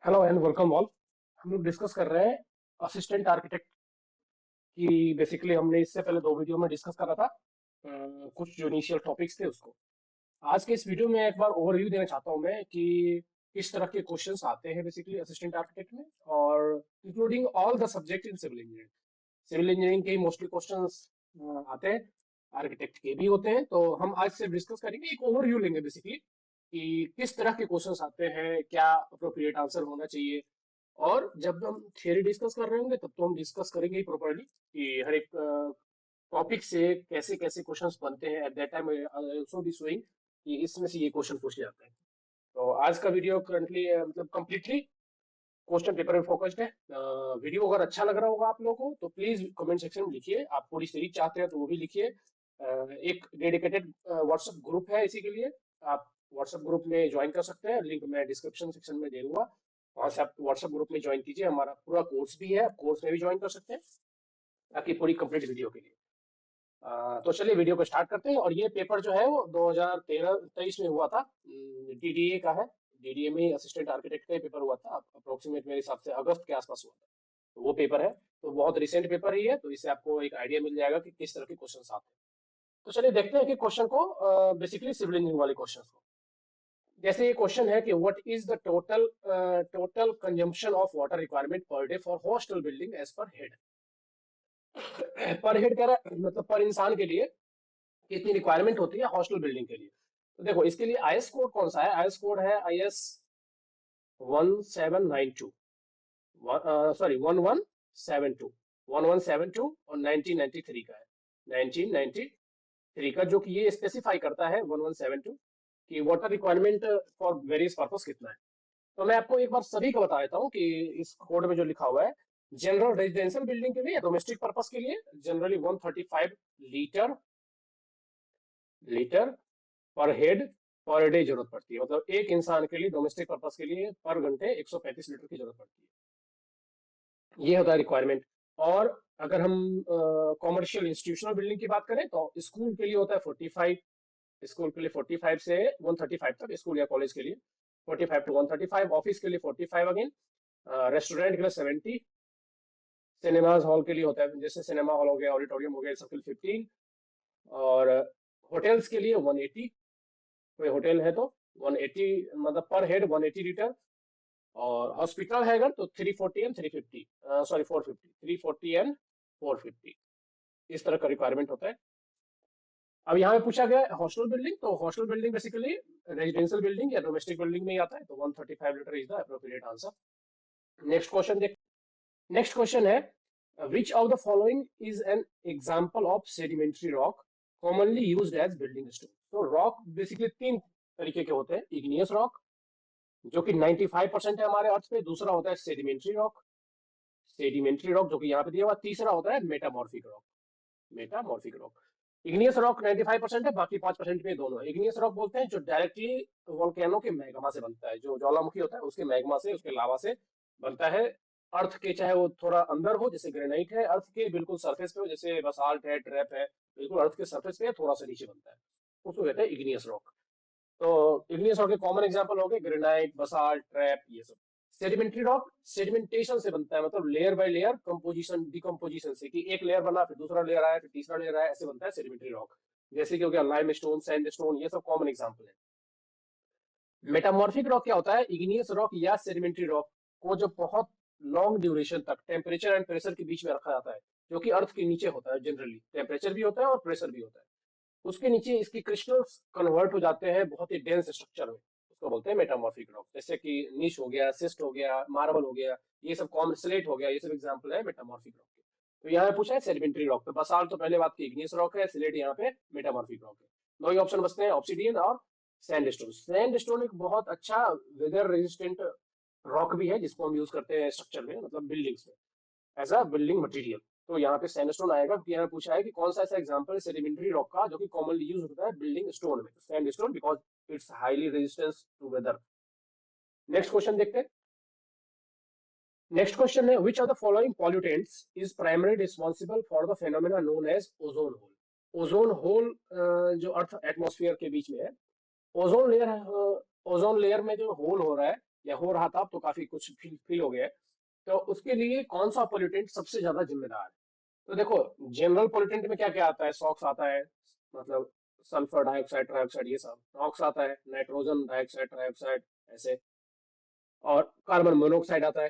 Hello and welcome all. हम लोग discuss कर रहे हैं असिस्टेंट आर्किटेक्ट की। बेसिकली हमने इससे पहले दो वीडियो में डिस्कस करा था कुछ जो इनिशियल टॉपिक्स थे उसको। आज के इस वीडियो में एक बार ओवरव्यू देना चाहता हूं मैं कि किस तरह के क्वेश्चंस आते हैं बेसिकली असिस्टेंट आर्किटेक्ट में, और including all the subject in civil engineering. Civil engineering के मोस्टली क्वेश्चंस आते हैं, आर्किटेक्ट के भी होते हैं। तो हम आज से डिस्कस करेंगे, एक ओवरव्यू लेंगे बेसिकली कि किस तरह के क्वेश्चंस आते हैं, क्या अप्रोप्रिएट आंसर होना चाहिए। और जब हम थियरी डिस्कस कर रहे होंगे तब तो हम डिस्कस करेंगे ही प्रॉपरली कि हर एक टॉपिक से कैसे कैसे क्वेश्चंस बनते हैं। At that time also be showing कि इसमें से ये क्वेश्चन पूछे जाते हैं। तो आज का वीडियो करंटली मतलब कंप्लीटली क्वेश्चन पेपर में फोकस्ड है। वीडियो अगर अच्छा लग रहा होगा आप लोगों को तो प्लीज कमेंट सेक्शन में लिखिए। आप पूरी सीरीज चाहते हैं तो वो भी लिखिए। एक डेडिकेटेड व्हाट्सएप ग्रुप है इसी के लिए, आप व्हाट्सएप ग्रुप में ज्वाइन कर सकते हैं। लिंक मैं डिस्क्रिप्शन सेक्शन में दे दूंगा, वहां से आप व्हाट्सएप ग्रुप में ज्वाइन कीजिए। हमारा पूरा कोर्स भी है, कोर्स में भी ज्वाइन कर सकते हैं ताकि पूरी कंप्लीट वीडियो के लिए। तो चलिए वीडियो को स्टार्ट करते हैं। और ये पेपर जो है वो 2013-23 में हुआ था, डीडीए का है। डीडीए में असिस्टेंट आर्किटेक्ट का ही पेपर हुआ था, अप्रोक्सीमेट मेरे हिसाब से अगस्त के आसपास हुआ था। तो वो पेपर है, तो बहुत रिसेंट पेपर ही है, तो इससे आपको एक आइडिया मिल जाएगा कि किस तरह के क्वेश्चन आते हैं। तो चलिए देखते हैं कि क्वेश्चन को, बेसिकली सिविल इंजीनियरिंग वाले क्वेश्चन को। जैसे ये क्वेश्चन है कि what is the total consumption of water requirement per day for hostel building as per head. Per head कह रहा है मतलब पर इंसान के लिए कितनी रिक्वायरमेंट होती है हॉस्टल बिल्डिंग के लिए। तो देखो इसके लिए आईएस कोड कौन सा है। आईएस कोड है आईएस 1792, सॉरी 1172, 1172 और 1993 का है। 1993 का जो कि ये स्पेसिफाई करता है 1172 कि water requirement for various purpose कितना है। तो मैं आपको एक बार सभी का बता देता हूँ कि इस कोड में जो लिखा हुआ है, जनरल रेजिडेंशियल बिल्डिंग के लिए, डोमेस्टिक पर्पस के लिए जनरली 135 लीटर लीटर पर हेड पर डे जरूरत पड़ती है। मतलब एक इंसान के लिए डोमेस्टिक पर्पस के लिए पर घंटे 135 लीटर की जरूरत पड़ती है। ये होता है रिक्वायरमेंट। और अगर हम कॉमर्शियल इंस्टीट्यूशनल बिल्डिंग की बात करें तो स्कूल के लिए होता है 45। स्कूल के लिए 45 से 135 तक, स्कूल या कॉलेज के लिए 45 टू 135। ऑफिस के लिए 45 अगेन। रेस्टोरेंट के लिए 70। सिनेमाज हॉल के लिए होता है, जैसे सिनेमा हॉल हो गया, ऑडिटोरियम हो गया, सबके लिए 15। और होटल्स के लिए 180। कोई होटल है तो 180, मतलब पर हेड 180 लीटर। और हॉस्पिटल है अगर तो 340 एंड 350, सॉरी 450, 340 एंड 450, इस तरह का रिक्वायरमेंट होता है। अब यहाँ पे पूछा गया हॉस्टल बिल्डिंग, तो hostel building basically residential building या डोमेस्टिक बिल्डिंग में ही आता है, तो 135 litre is the appropriate answer. Next question देख। नेक्स्ट क्वेश्चन है which of the following is an example of sedimentary rock commonly used as building stone. तो rock basically तीन तरीके के होते हैं। इग्नियस रॉक जो कि 95% है हमारे अर्थ पे, दूसरा होता है सेडिमेंट्री रॉक, सेडिमेंट्री रॉक जो कि यहाँ पे दिया हुआ, तीसरा होता है metamorphic rock, metamorphic rock. Igneous rock 95% है, बाकी 5% में दोनों है। इग्नियस रॉक बोलते हैं जो डायरेक्टली वोल्केनो के मैग्मा से बनता है, जो ज्वालामुखी होता है उसके मैग्मा से, उसके लावा से बनता है। अर्थ के चाहे वो थोड़ा अंदर हो जैसे ग्रेनाइट है, अर्थ के बिल्कुल सरफेस पे हो जैसे बसाल्ट है, ट्रैप है, बिल्कुल अर्थ के सरफेस पे थोड़ा सा नीचे बनता है, उसको कहते हैं इग्नियस रॉक। तो इग्नियस रॉक के कॉमन एग्जांपल हो गए ग्रेनाइट, बसाल्ट, ट्रैप, ये सब। सेडिमेंट्री रॉक सेडिमेंटेशन से बनता है, मतलब layer by layer composition decomposition से, कि एक लेयर बना फिर दूसरा लेयर आया फिर तीसरा लेयर आया, ऐसे बनता है सेडिमेंट्री रॉक। जैसे कि हो गया लाइम स्टोन, सैंड स्टोन, ये सब कॉमन एग्जांपल है। मेटामॉर्फिक रॉक क्या होता है, इग्नियस रॉक या सेडिमेंट्री रॉक को जो बहुत लॉन्ग ड्यूरेशन तक टेम्परेचर एंड प्रेशर के बीच में रखा जाता है, जो कि अर्थ के नीचे होता है। जनरली टेम्परेचर भी होता है और प्रेशर भी होता है, उसके नीचे इसकी क्रिस्टल्स कन्वर्ट हो जाते हैं बहुत ही डेंस स्ट्रक्चर में, उसको बोलते हैं मेटामॉर्फिक रॉक। जैसे कि नीश हो गया, सिस्ट हो गया, मार्बल हो गया, ये सब कॉमन स्लेट हो गया, ये सब एग्जांपल है मेटामॉर्फिक रॉक के। तो यहाँ पे पूछा है सेडिमेंट्री रॉक पे, बसाल्ट तो पहले बात की इग्नियस रॉक है, स्लेट यहाँ पे मेटामॉर्फिक रॉक है। दो ही ऑप्शन बचते हैं, ऑब्सिडियन और सैंडस्टोन। सैंडस्टोन एक बहुत अच्छा वेदर रेजिस्टेंट रॉक भी है जिसको हम यूज करते हैं स्ट्रक्चर में, मतलब बिल्डिंग्स में, एज अ बिल्डिंग मटेरियल। तो यहाँ पे सैंडस्टोन आएगा, क्योंकि यहाँ पूछा है कि कौन सा ऐसा एग्जांपल है सेडिमेंट्री रॉक का जो कि कॉमनली यूज होता है बिल्डिंग स्टोन में। Sandstone because it's highly resistance to weather. Next question देखते हैं। नेक्स्ट क्वेश्चन है which of the following pollutants is primary responsible for the phenomena known as ozone hole. Ozone hole जो earth atmosphere के बीच में है, ozone layer, ozone layer में जो whole हो रहा है या हो रहा था, अब तो काफी कुछ फील हो गया है। तो उसके लिए कौन सा पोल्यूटेंट सबसे ज्यादा जिम्मेदार है? तो देखो, जनरल पोल्यूटेंट में क्या क्या आता है? सॉक्स आता है, मतलब सल्फर डाइऑक्साइड, ट्राइऑक्साइड, ये सब नॉक्स आता है, नाइट्रोजन डाइऑक्साइड, ट्राइऑक्साइड ऐसे, और कार्बन मोनोऑक्साइड आता है,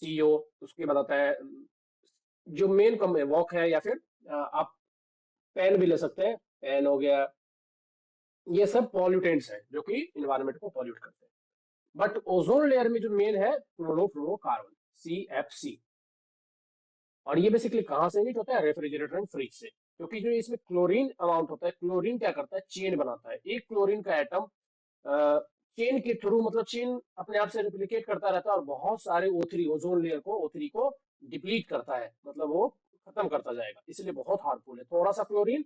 सीओ। उसके बाद आता है जो मेन कम वॉक है, या फिर आप पेन भी ले सकते हैं, पेन हो गया। ये सब पॉल्यूटेंट्स हैं जो कि इन्वायरमेंट को पॉल्यूट करते हैं। बट ओजोन लेयर में जो मेन है, क्लोरोफ्लोरोकार्बन, CFC। और ये बेसिकली कहाँ से हीट होता है? रेफ्रिजरेटर एंड फ्रिज से। क्योंकि जो इसमें क्लोरीन अमाउंट होता है, क्लोरीन क्या करता है? चेन बनाता है। एक क्लोरीन का एटम चेन के थ्रू, मतलब चेन अपने आप से रिप्लिकेट करता रहता है और बहुत सारे O3, ओजोन लेयर को, O3 को डिप्लीट करता है, मतलब वो खत्म करता जाएगा। इसलिए बहुत हार्मफुल है। थोड़ा सा क्लोरीन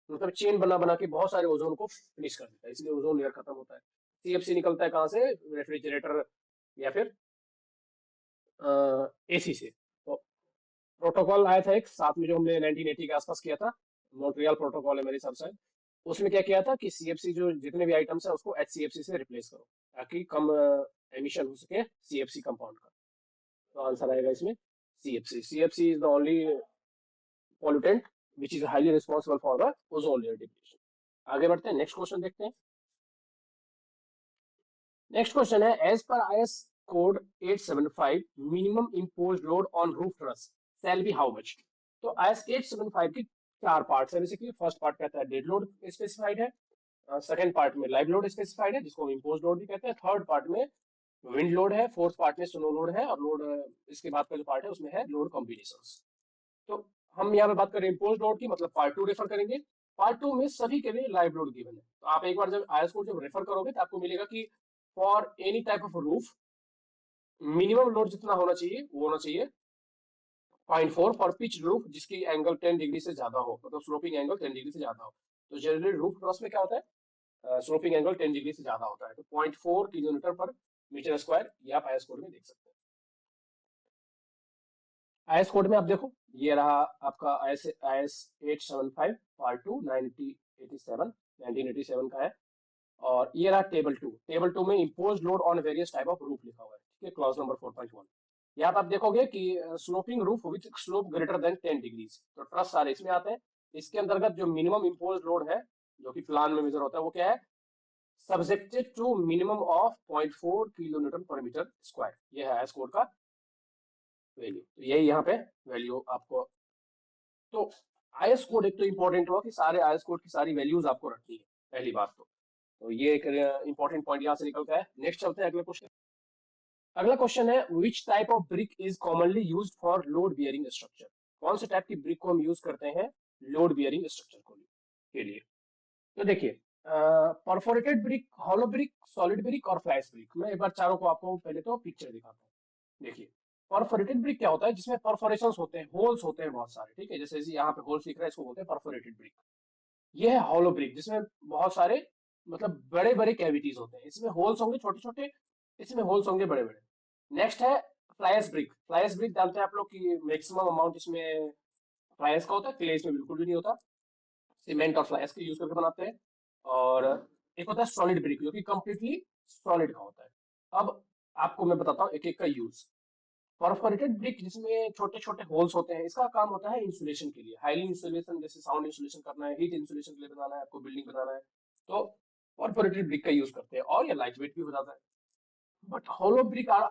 मतलब चेन बना बना के बहुत सारे ओजोन को फिनिश कर देता है, इसलिए ओजोन लेयर खत्म होता है। CFC निकलता है कहाँ से? रेफ्रिजरेटर या फिर AC से। तो प्रोटोकॉल आया था एक साथ में, जो हमने 1980 के आसपास किया था, मॉन्ट्रियल प्रोटोकॉल है मेरे हिसाब से। उसमें क्या किया था कि CFC जो जितने भी आइटम्स है उसको HCFC से रिप्लेस करो, ताकि कम एमिशन हो सके CFC कंपाउंड का। तो आंसर आएगा इसमें CFC। CFC is the only pollutant which is highly responsible for the ozone layer depletion. आगे बढ़ते हैं, नेक्स्ट क्वेश्चन देखते हैं। नेक्स्ट क्वेश्चन है, as per IS code 875 minimum impose load on roof truss shall be how much? तो IS 875 की चार parts है बेसिकली। फर्स्ट पार्ट कहता है डेड लोड स्पेसिफाइड है, सेकंड पार्ट में लाइव लोड स्पेसिफाइड है जिसको इम्पोज लोड भी कहते हैं, थर्ड पार्ट में विंड लोड है, फोर्थ पार्ट में स्नो लोड है, और लोड इसके बाद का जो पार्ट है उसमें है लोड कॉम्बिनेशंस। तो हम यहाँ पे बात करें इम्पोज लोड की, मतलब पार्ट 2 रेफर करेंगे। पार्ट 2 में सभी के लिए लाइव लोड गिवन है। तो आप एक बार जब IS कोड जब रेफर करोगे तो आपको मिलेगा कि for any type of roof minimum load जितना होना चाहिए वो होना चाहिए 0.4 फॉर पिच रूफ जिसकी एंगल 10 डिग्री से ज्यादा हो, मतलब स्लोपिंग एंगल 10 डिग्री से ज्यादा हो। तो जनरली रूफ क्रॉस में क्या होता है? स्लोपिंग एंगल 10 डिग्री से ज्यादा होता है। तो 0.4 किलोमीटर पर मीटर स्क्वायर, ये आप IS कोड में देख सकते हैं। IS कोड में आप देखो, ये रहा आपका IS 875 पार्ट 2 1987 का है। और ये रहा टेबल टू में impose load on various type of roof लिखा हुआ है, ठीक है, क्लॉज नंबर 4.1। यहाँ पे आप देखोगे कि sloping roof with slope greater than 10 degrees, तो ट्रस सारे इसमें आते हैं। इसके अंतर्गत जो मिनिमम इम्पोज लोड है जो कि प्लान में मेजर होता है वो क्या है? Subjected to minimum of 0.4 kilometre per metre square. ये है IS कोड का वैल्यू। तो यही यहाँ पे वैल्यू आपको। तो IS कोड एक तो इंपॉर्टेंट हुआ कि सारे IS कोड की सारी वैल्यूज आपको रखनी है, पहली बात तो ये एक इंपॉर्टेंट पॉइंट यहाँ से निकलता है। नेक्स्ट चलते हैं अगले क्वेश्चन। अगला क्वेश्चन है, which type of brick is commonly used for load bearing structure? कौन से टाइप की ब्रिक को हम यूज करते हैं लोड बियरिंग स्ट्रक्चर के लिए? तो देखिए, perforated brick, hollow brick, solid brick और फ्लाई ब्रिक। मैं एक बार चारों को आपको पहले तो पिक्चर दिखाता हूँ। देखिए, परफोरेटेड ब्रिक क्या होता है? जिसमें परफोरेशन होते हैं, होल्स होते हैं बहुत सारे, ठीक है, जैसे यहाँ पे होल्स दिख रहा है, इसको बोलते हैं परफोरेटेड ब्रिक। ये है हॉलो ब्रिक, जिसमें बहुत सारे मतलब बड़े बड़े कैविटीज होते हैं। इसमें होल्स होंगे छोटे छोटे, इसमें होल्स होंगे बड़े बड़े। नेक्स्ट है फ्लाइस ब्रिक। फ्लाइस ब्रिक जानते हैं आप लोग कि मैक्सिमम अमाउंट इसमें फ्लाइस का होता है, क्ले इसमें बिल्कुल भी नहीं होता। सीमेंट और फ्लाइस का यूज करके बनाते हैं। और एक होता है सॉलिड ब्रिक जो कि कंप्लीटली सॉलिड का होता है। अब आपको मैं बताता हूँ एक एक का यूज। परफोरेटेड ब्रिक जिसमें छोटे छोटे होल्स होते हैं, इसका काम होता है इंसुलेशन के लिए, हाईली इंसुलेशन, जैसे साउंड इंसुलेशन करना है, हीट इंसुलेशन के लिए बनाना है, आपको बिल्डिंग बनाना है, तो परफोरेटेड ब्रिक का यूज करते हैं। और ये लाइट वेट भी हो जाता है। But hollow brick are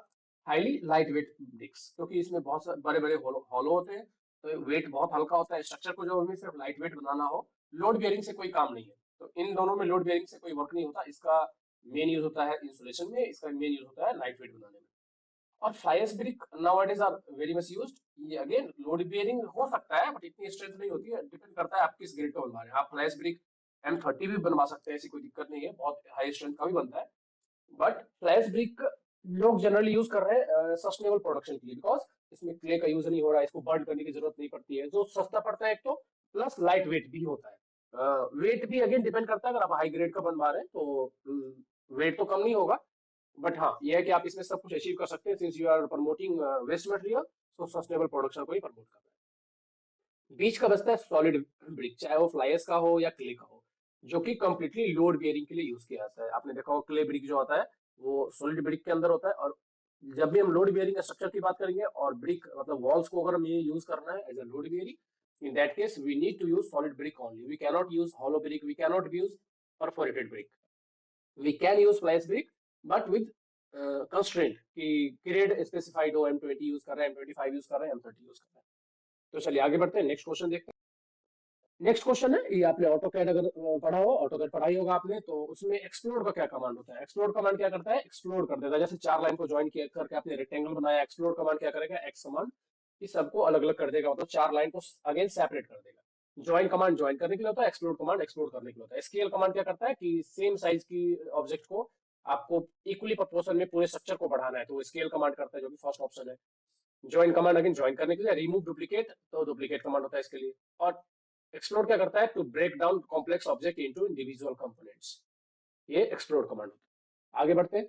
highly light weight bricks, क्योंकि इसमें बहुत सारे बड़े बड़े होलो होते हैं, तो वेट बहुत हल्का होता है। स्ट्रक्चर को जो हमें सिर्फ लाइट वेट बनाना हो, लोड बेयरिंग से कोई काम नहीं है, तो इन दोनों में लोड बेयरिंग से कोई वर्क नहीं होता। इसका मेन यूज होता है इंसुलेशन में, इसका मेन यूज होता है लाइट वेट बनाने में। और fly ash brick nowadays are very much used. ये अगेन लोड बेयरिंग हो सकता है बट इतनी स्ट्रेंथ नहीं होती है, डिपेंड करता है आप किस ग्रेड का बनवा रहे हैं। आप फ्लाइस ब्रिक M30 भी बनवा सकते हैं, ऐसी कोई दिक्कत नहीं है, बहुत हाई स्ट्रेंथ का भी बनता है। बट फ्लाइस ब्रिक लोग जनरली यूज कर रहे हैं सस्टेनेबल प्रोडक्शन के लिए, बिकॉज इसमें क्ले का यूज नहीं हो रहा है, इसको बर्न करने की जरूरत नहीं पड़ती है, जो सस्ता पड़ता है एक तो, प्लस लाइट वेट भी होता है। वेट भी अगेन डिपेंड करता है, अगर आप हाई ग्रेड का बनवा रहे हैं तो वेट तो कम नहीं होगा। बट हाँ, ये है कि आप इसमें सब कुछ अचीव कर सकते हैं, since you are promoting waste material, तो सस्टेनेबल प्रोडक्शन को ही प्रमोट कर रहे हैं। बीच का बचता है सॉलिड ब्रिक, चाहे वो फ्लाइस का हो या क्ले का हो, जो कि कंप्लीटली लोड बेयरिंग के लिए यूज किया जाता है। आपने देखा होगा क्ले ब्रिक जो आता है वो सॉलिड ब्रिक के अंदर होता है। और जब भी हम लोड बेयरिंग स्ट्रक्चर की बात करेंगे और ब्रिक मतलब वॉल्स को अगर हम ये यूज करना है as a load bearing, in that case we need to use solid brick only, we cannot use hollow brick, we cannot use perforated brick. We can use flash brick but with constraint कि grade specified हो, M20 use कर रहे हैं, M25 use कर रहे हैं, M30 use कर रहे हैं। तो चलिए आगे बढ़ते हैं, नेक्स्ट क्वेश्चन देखते हैं। नेक्स्ट क्वेश्चन है, ये आपने ऑटो कैड अगर पढ़ा हो, ऑटो कैड पढ़ाई होगा आपने, तो उसमें एक्सप्लोड का क्या कमांड होता है? एक्सप्लोड कमांड क्या करता है? एक्सप्लोड कर देता है। जैसे चार लाइन को ज्वाइन किया करके आपने रेक्टेंगल बनाया, एक्सप्लोड कमांड क्या करेगा? एक्स कमांड इस सबको अलग अलग कर देगा, मतलब चार लाइन को अगेन सेपरेट कर देगा। ज्वाइन कमांड ज्वाइन करने के लिए होता है, एक्सप्लोड कमांड एक्सप्लोड करने के लिए होता है। स्केल कमांड क्या करता है कि सेम साइज की ऑब्जेक्ट को आपको इक्वली प्रोपोर्शन में पूरे स्ट्रक्चर को बढ़ाना है, तो स्केल कमांड करता है, जो कि फर्स्ट ऑप्शन है। ज्वाइन कमांड अगेन ज्वाइन करने के लिए, रिमूव डुप्लीकेट तो डुप्लीकेट कमांड होता है इसके लिए। और एक्सप्लोर क्या करता है? To break down complex object into individual components, ये एक्सप्लोर कमांड होता है। आगे बढ़ते हैं,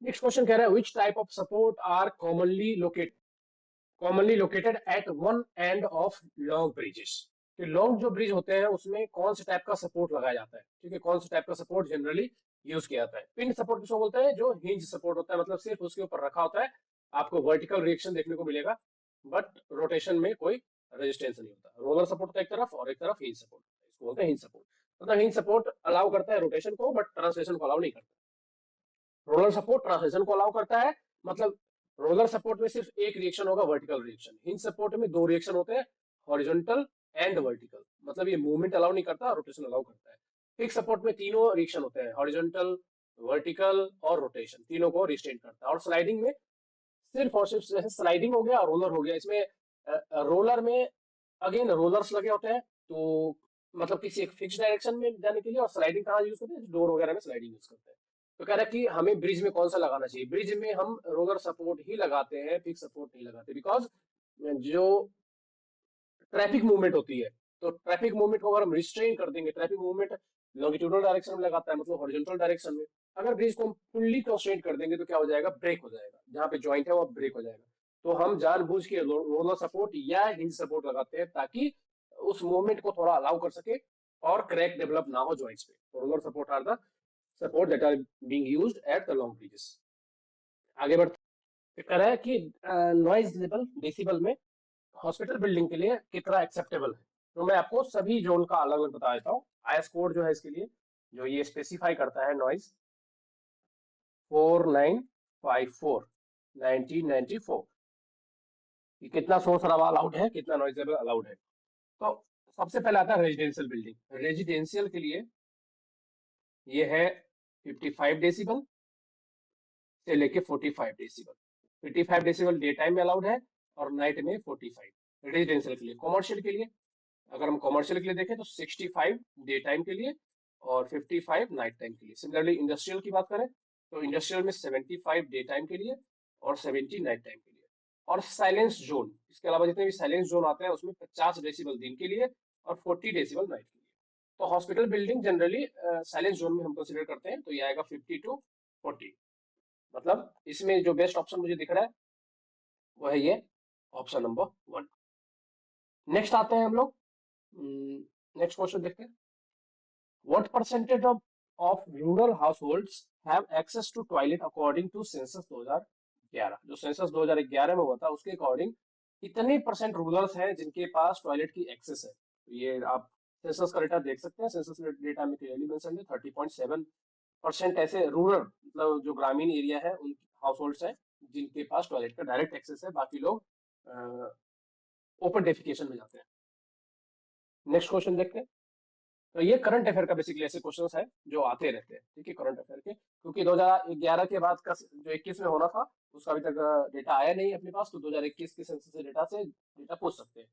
नेक्स्ट क्वेश्चन कह रहा है which type of support are commonly located at one end of long bridges. कि लॉन्ग जो ब्रिज होते हैं उसमें कौन से टाइप का सपोर्ट लगाया जाता है? ठीक है, कौन से टाइप का सपोर्ट जनरली यूज किया जाता है? पिन सपोर्ट किसको बोलते हैं? जो हिंज सपोर्ट होता है, मतलब सिर्फ उसके ऊपर रखा होता है, आपको वर्टिकल रिएक्शन देखने को मिलेगा बट रोटेशन में कोई रेजिस्टेंस नहीं होता। रोलर सपोर्ट होता है एक तरफ और एक तरफ हिंज सपोर्ट, इसको बोलते हैं हिंज सपोर्ट। मतलब हिंज सपोर्ट अलाउ करता है रोटेशन को बट ट्रांसलेशन को अलाउ नहीं करता। रोलर सपोर्ट ट्रांसलेशन को अलाउ करता है, मतलब रोलर सपोर्ट में सिर्फ एक रिएक्शन होगा, वर्टिकल रिएक्शन। हिंज सपोर्ट में दो रिएक्शन होते हैं, हॉरिजॉन्टल एंड वर्टिकल, मतलब ये मूवमेंट अलाउ नहीं करता, रोटेशन अलाउ करता है। फिक्स सपोर्ट में तीनों रिएक्शन होते हैं, हॉरिजॉन्टल, वर्टिकल और रोटेशन, तीनों को रिस्ट्रेन करता है। और स्लाइडिंग में सिर्फ और सिर्फ, जैसे स्लाइडिंग हो गया और रोलर हो गया, इसमें रोलर में अगेन रोलर्स लगे होते हैं, तो मतलब किसी एक फिक्स डायरेक्शन में जाने के लिए। और स्लाइडिंग कहाँ यूज करते हैं? डोर वगैरह में स्लाइडिंग यूज करते हैं। तो कह रहा है कि हमें ब्रिज में कौन सा लगाना चाहिए? ब्रिज में हम रोलर सपोर्ट ही लगाते हैं, फिक्स सपोर्ट नहीं लगाते, बिकॉज जो ट्रैफिक मूवमेंट होती है, तो ट्रैफिक मूवमेंट को अगर हम रिस्ट्रेन कर देंगे, ट्रैफिक मूवमेंट लॉन्गिट्यूडनल डायरेक्शन में लगाता है, मतलब हॉरिजॉन्टल डायरेक्शन में, अगर ब्रिज को हम फुल्ली कंस्ट्रेंट कर देंगे तो क्या हो जाएगा? ब्रेक हो जाएगा, जहाँ पे ज्वाइंट है वो ब्रेक हो जाएगा। तो हम जानबूझ के रोलर सपोर्ट या हिंज सपोर्ट लगाते हैं ताकि उस मूवमेंट को थोड़ा अलाउ कर सके और क्रैक डेवलप ना हो ज्वाइंट्स पे। Roller support are the support that are being used at the long bridges. आगे बढ़ते, कह रहा है कि नॉइज लेवल डेसिबल में हॉस्पिटल बिल्डिंग के लिए कितना एक्सेप्टेबल है। तो मैं आपको सभी जोन का अलग अलग बता देता हूँ। आईएस कोड जो है इसके लिए, जो ये स्पेसिफाई करता है नॉइज 4954 1994, कि कितना शोर शराबा अलाउड है, कितना नॉइज लेवल अलाउड है। तो सबसे पहले आता है रेजिडेंशियल बिल्डिंग। रेजिडेंशियल के लिए ये है 55 डेसिबल से लेके 45 डेसिबल। 55 डेसिबल डे टाइम में अलाउड है और नाइट में 45 रेजिडेंशियल के लिए। कॉमर्शियल के लिए, अगर हम कॉमर्शियल के लिए देखें तो 65 डे टाइम के लिए और 55 नाइट टाइम के लिए। सिमिलरली इंडस्ट्रियल की बात करें तो इंडस्ट्रियल में 75 डे टाइम के लिए और 70 नाइट टाइम के लिए। और साइलेंस जोन, इसके अलावा जितने भी साइलेंस जोन आते हैं उसमें 50 डेसिबल दिन के लिए और 40 डेसिबल नाइट के लिए। तो hospital building generally silence zone में हम कंसिडर करते हैं, तो ये आएगा 50 टू 40। मतलब इसमें जो बेस्ट ऑप्शन मुझे दिख रहा है वो है ये ऑप्शन नंबर 1। नेक्स्ट आते हैं हम लोग, नेक्स्ट क्वेश्चन देखते हैं। What percentage of rural households have access to toilet according to census 2011? जो सेंसस 2011 में हुआ था उसके अकॉर्डिंग कितने परसेंट रूरल्स हैं जिनके पास टॉयलेट की एक्सेस है? तो ये आप सेंसस का डेटा देख सकते हैं। सेंसस डेटा में क्लियरली मेंशन है 30.7% ऐसे रूरल, मतलब जो ग्रामीण एरिया है, उन हाउस होल्ड्स हैं जिनके पास टॉयलेट का डायरेक्ट एक्सेस है, बाकी लोग ओपन डेफिकेशन में जाते हैं। नेक्स्ट क्वेश्चन देखते हैं। तो ये करंट अफेयर का बेसिकली ऐसे क्वेश्चंस है जो आते रहते हैं, ठीक है, करंट अफेयर के, क्योंकि 2011 के बाद का जो 21 में होना था उसका अभी तक डेटा आया नहीं अपने पास, तो 2021 के सेंसस से डेटा पूछ सकते हैं।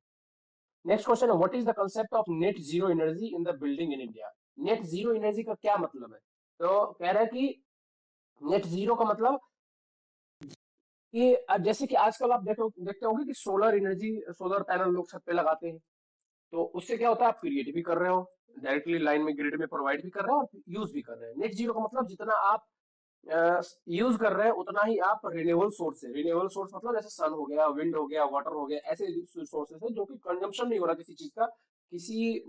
नेक्स्ट क्वेश्चन है what is the concept of net zero energy in the building in India? Net zero energy का क्या मतलब है? तो कह रहा है कि नेट जीरो का मतलब कि अब जैसे कि आजकल आप देखते होंगे कि सोलर एनर्जी, सोलर पैनल लोग छत पे लगाते हैं, तो उससे क्या होता है? आप क्रिएट भी कर रहे हो, डायरेक्टली लाइन में ग्रिड में प्रोवाइड भी कर रहे हो और यूज भी कर रहे हैं। नेट जीरो का मतलब जितना आप यूज कर रहे हैं उतना ही आप रिन्यूएबल सोर्स है। रिन्यूएबल सोर्स मतलब जैसे सन हो गया, विंड हो गया, वाटर हो गया, ऐसे सोर्सेस है जो कि कंजम्पशन नहीं हो रहा किसी चीज का, किसी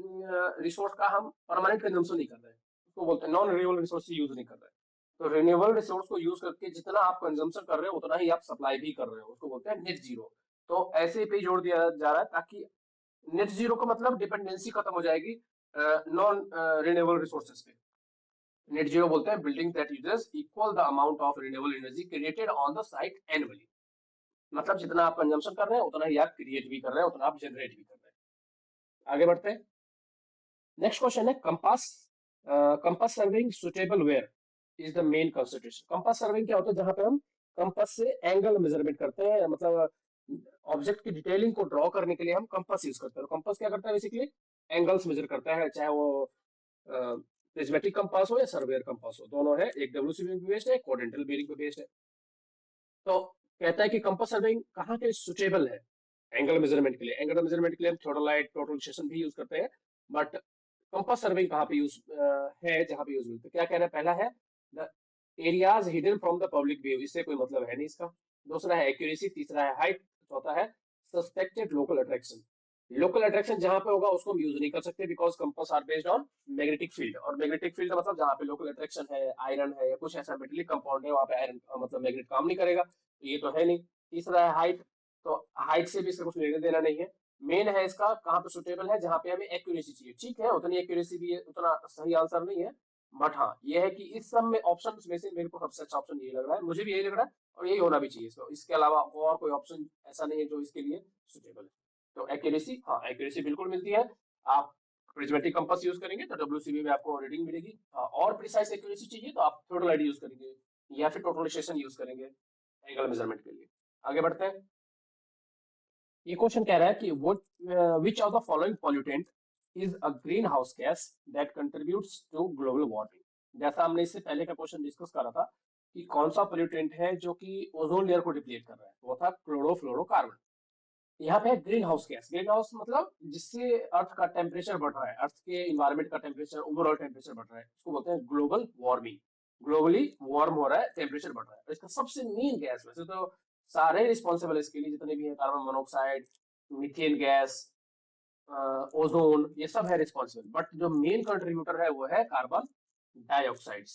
रिसोर्स का हम परमानेंट कंजम्पशन नहीं कर रहे हैं, उसको बोलते हैं नॉन रिन्यूएबल रिसोर्स यूज नहीं कर रहे हैं। तो रिन्यूएबल रिसोर्स को यूज करके जितना आप कंजम्पशन कर रहे हो उतना ही आप सप्लाई भी कर रहे हो, उसको बोलते हैं नेट जीरो। तो ऐसे पे जोड़ दिया जा रहा है ताकि नेट जीरो का मतलब डिपेंडेंसी खत्म हो जाएगी नॉन रिन्यूएबल रिसोर्सेज पे। नेट जीरो बोलते हैं building that uses equal the amount of renewable energy created on the site annually. मतलब जितना आप कंजम्पशन कर रहे हैं उतना ही आप क्रिएट भी कर रहे हैं, उतना आप जनरेट भी कर रहे हैं। आगे बढ़ते हैं। नेक्स्ट क्वेश्चन है compass. Compass surveying suitable where is the main consideration. Compass surveying क्या होता है, जहां पे हम कंपास से एंगल मेजरमेंट करते हैं, मतलब ऑब्जेक्ट की डिटेलिंग को ड्रॉ करने के लिए हम कंपास यूज करते हैं। कंपास क्या करता है, बेसिकली एंगल्स मेजर करता है, चाहे वो प्रिज्मेटिक कंपास हो या सर्वेयर कंपास हो, दोनों है। एक डब्ल्यूसीबी पे बेस्ड है, कोडेंटल बेरिंग पे बेस्ड है। तो कहता है कि कंपास सर्विंग कहाँ के सुटेबल है एंगल मेजरमेंट के लिए। एंगल मेजरमेंट के लिए हम थोड़ालाइट टोटल सेशन भी यूज करते हैं, बट कंपास सर्विंग कहाँ पे यूज है, जहाँ पे यूज मिलता है। क्या कह रहा है, पहला है the areas hidden from the public view, इससे कोई मतलब है नहीं इसका। दूसरा है एक्यूरेसी, तीसरा है हाइट, चौथा है suspected local attraction. Local attraction जहां पे होगा उसको हम यूज नहीं कर सकते, because compass are based on magnetic field, और मैग्नेटिक फील्ड मतलब जहां पे लोकल अट्रैक्शन है, आयरन है या कुछ ऐसा मेटेलिक कंपाउंड है, वहां पे आयरन मतलब मैग्नेट काम नहीं करेगा, तो ये तो है नहीं। तीसरा है हाइट, तो हाइट से भी इसका कुछ लेना देना नहीं है। मेन है इसका कहाँ पे सुटेबल है, जहां पे हमें एक्यूरेसी चाहिए। ठीक है, उतनी एक्यूरेसी भी उतना सही आंसर नहीं है, बट हाँ ये है कि इस सब में ऑप्शन में से मेरे को सबसे अच्छा ऑप्शन यही लग रहा है, मुझे भी यही लग रहा है, और यही होना भी चाहिए। तो इसके अलावा और कोई ऑप्शन ऐसा नहीं है जो इसके लिए सुटेबल है। तो एक्यूरेसी, हाँ एक्यूरेसी बिल्कुल मिलती है। आप प्रिज्मेटिक कंपास यूज करेंगे तो डब्ल्यूसीबी में आपको रीडिंग मिलेगी। और प्रिसाइज एक्यूरेसी चाहिए तो आप थोड़ा यूज करेंगे या फिर टोटलाइजेशन यूज करेंगे एंगल मेजरमेंट के लिए। आगे बढ़ते हैं। ये क्वेश्चन कह रहा है कि which of the following pollutant is a greenhouse gas that contributes to global warming. जैसा हमने इससे पहले का क्वेश्चन डिस्कस करा था कि कौन सा पॉल्यूटेंट है जो कि ओजोन लेयर को डिप्लीट कर रहा है, वो था क्लोरोफ्लोरोकार्बन। यहाँ पे है green house gas. Green house मतलब जिससे अर्थ का टेम्परेचर बढ़ रहा है, अर्थ के इन्वायरमेंट का टेम्परेचर, ओवरऑल टेम्परेचर बढ़ रहा है, उसको बोलते हैं ग्लोबल वार्मिंग। ग्लोबली वार्म हो रहा है, टेम्परेचर बढ़ रहा है। और इसका सबसे मेन गैस, वैसे तो सारे रिस्पॉन्सिबल है इसके लिए, जितने भी है, carbon monoxide, methane gas, ozone, ये सब है रिस्पॉन्सिबल, बट जो मेन कंट्रीब्यूटर है वो है कार्बन डाइऑक्साइड,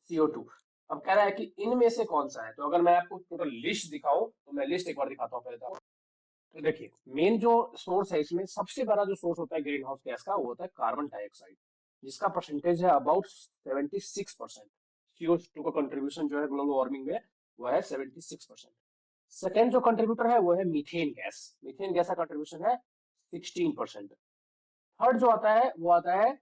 CO2। अब कह रहा है कि इनमें से कौन सा है, तो अगर मैं आपको टोटल लिस्ट दिखाऊं तो मैं लिस्ट एक बार दिखाता हूँ पहले। तो देखिए, मेन जो सोर्स है इसमें, सबसे बड़ा जो सोर्स होता है ग्रीन हाउस गैस का, वो होता है कार्बन डाइऑक्साइड, जिसका परसेंटेज है अबाउट 76%। CO2 का कंट्रीब्यूशन जो है ग्लोबल वार्मिंग में वो है 76%। सेकेंड जो कंट्रीब्यूटर है वो है मीथेन गैस। मीथेन गैस का कंट्रीब्यूशन है 16%। थर्ड जो आता है वो आता है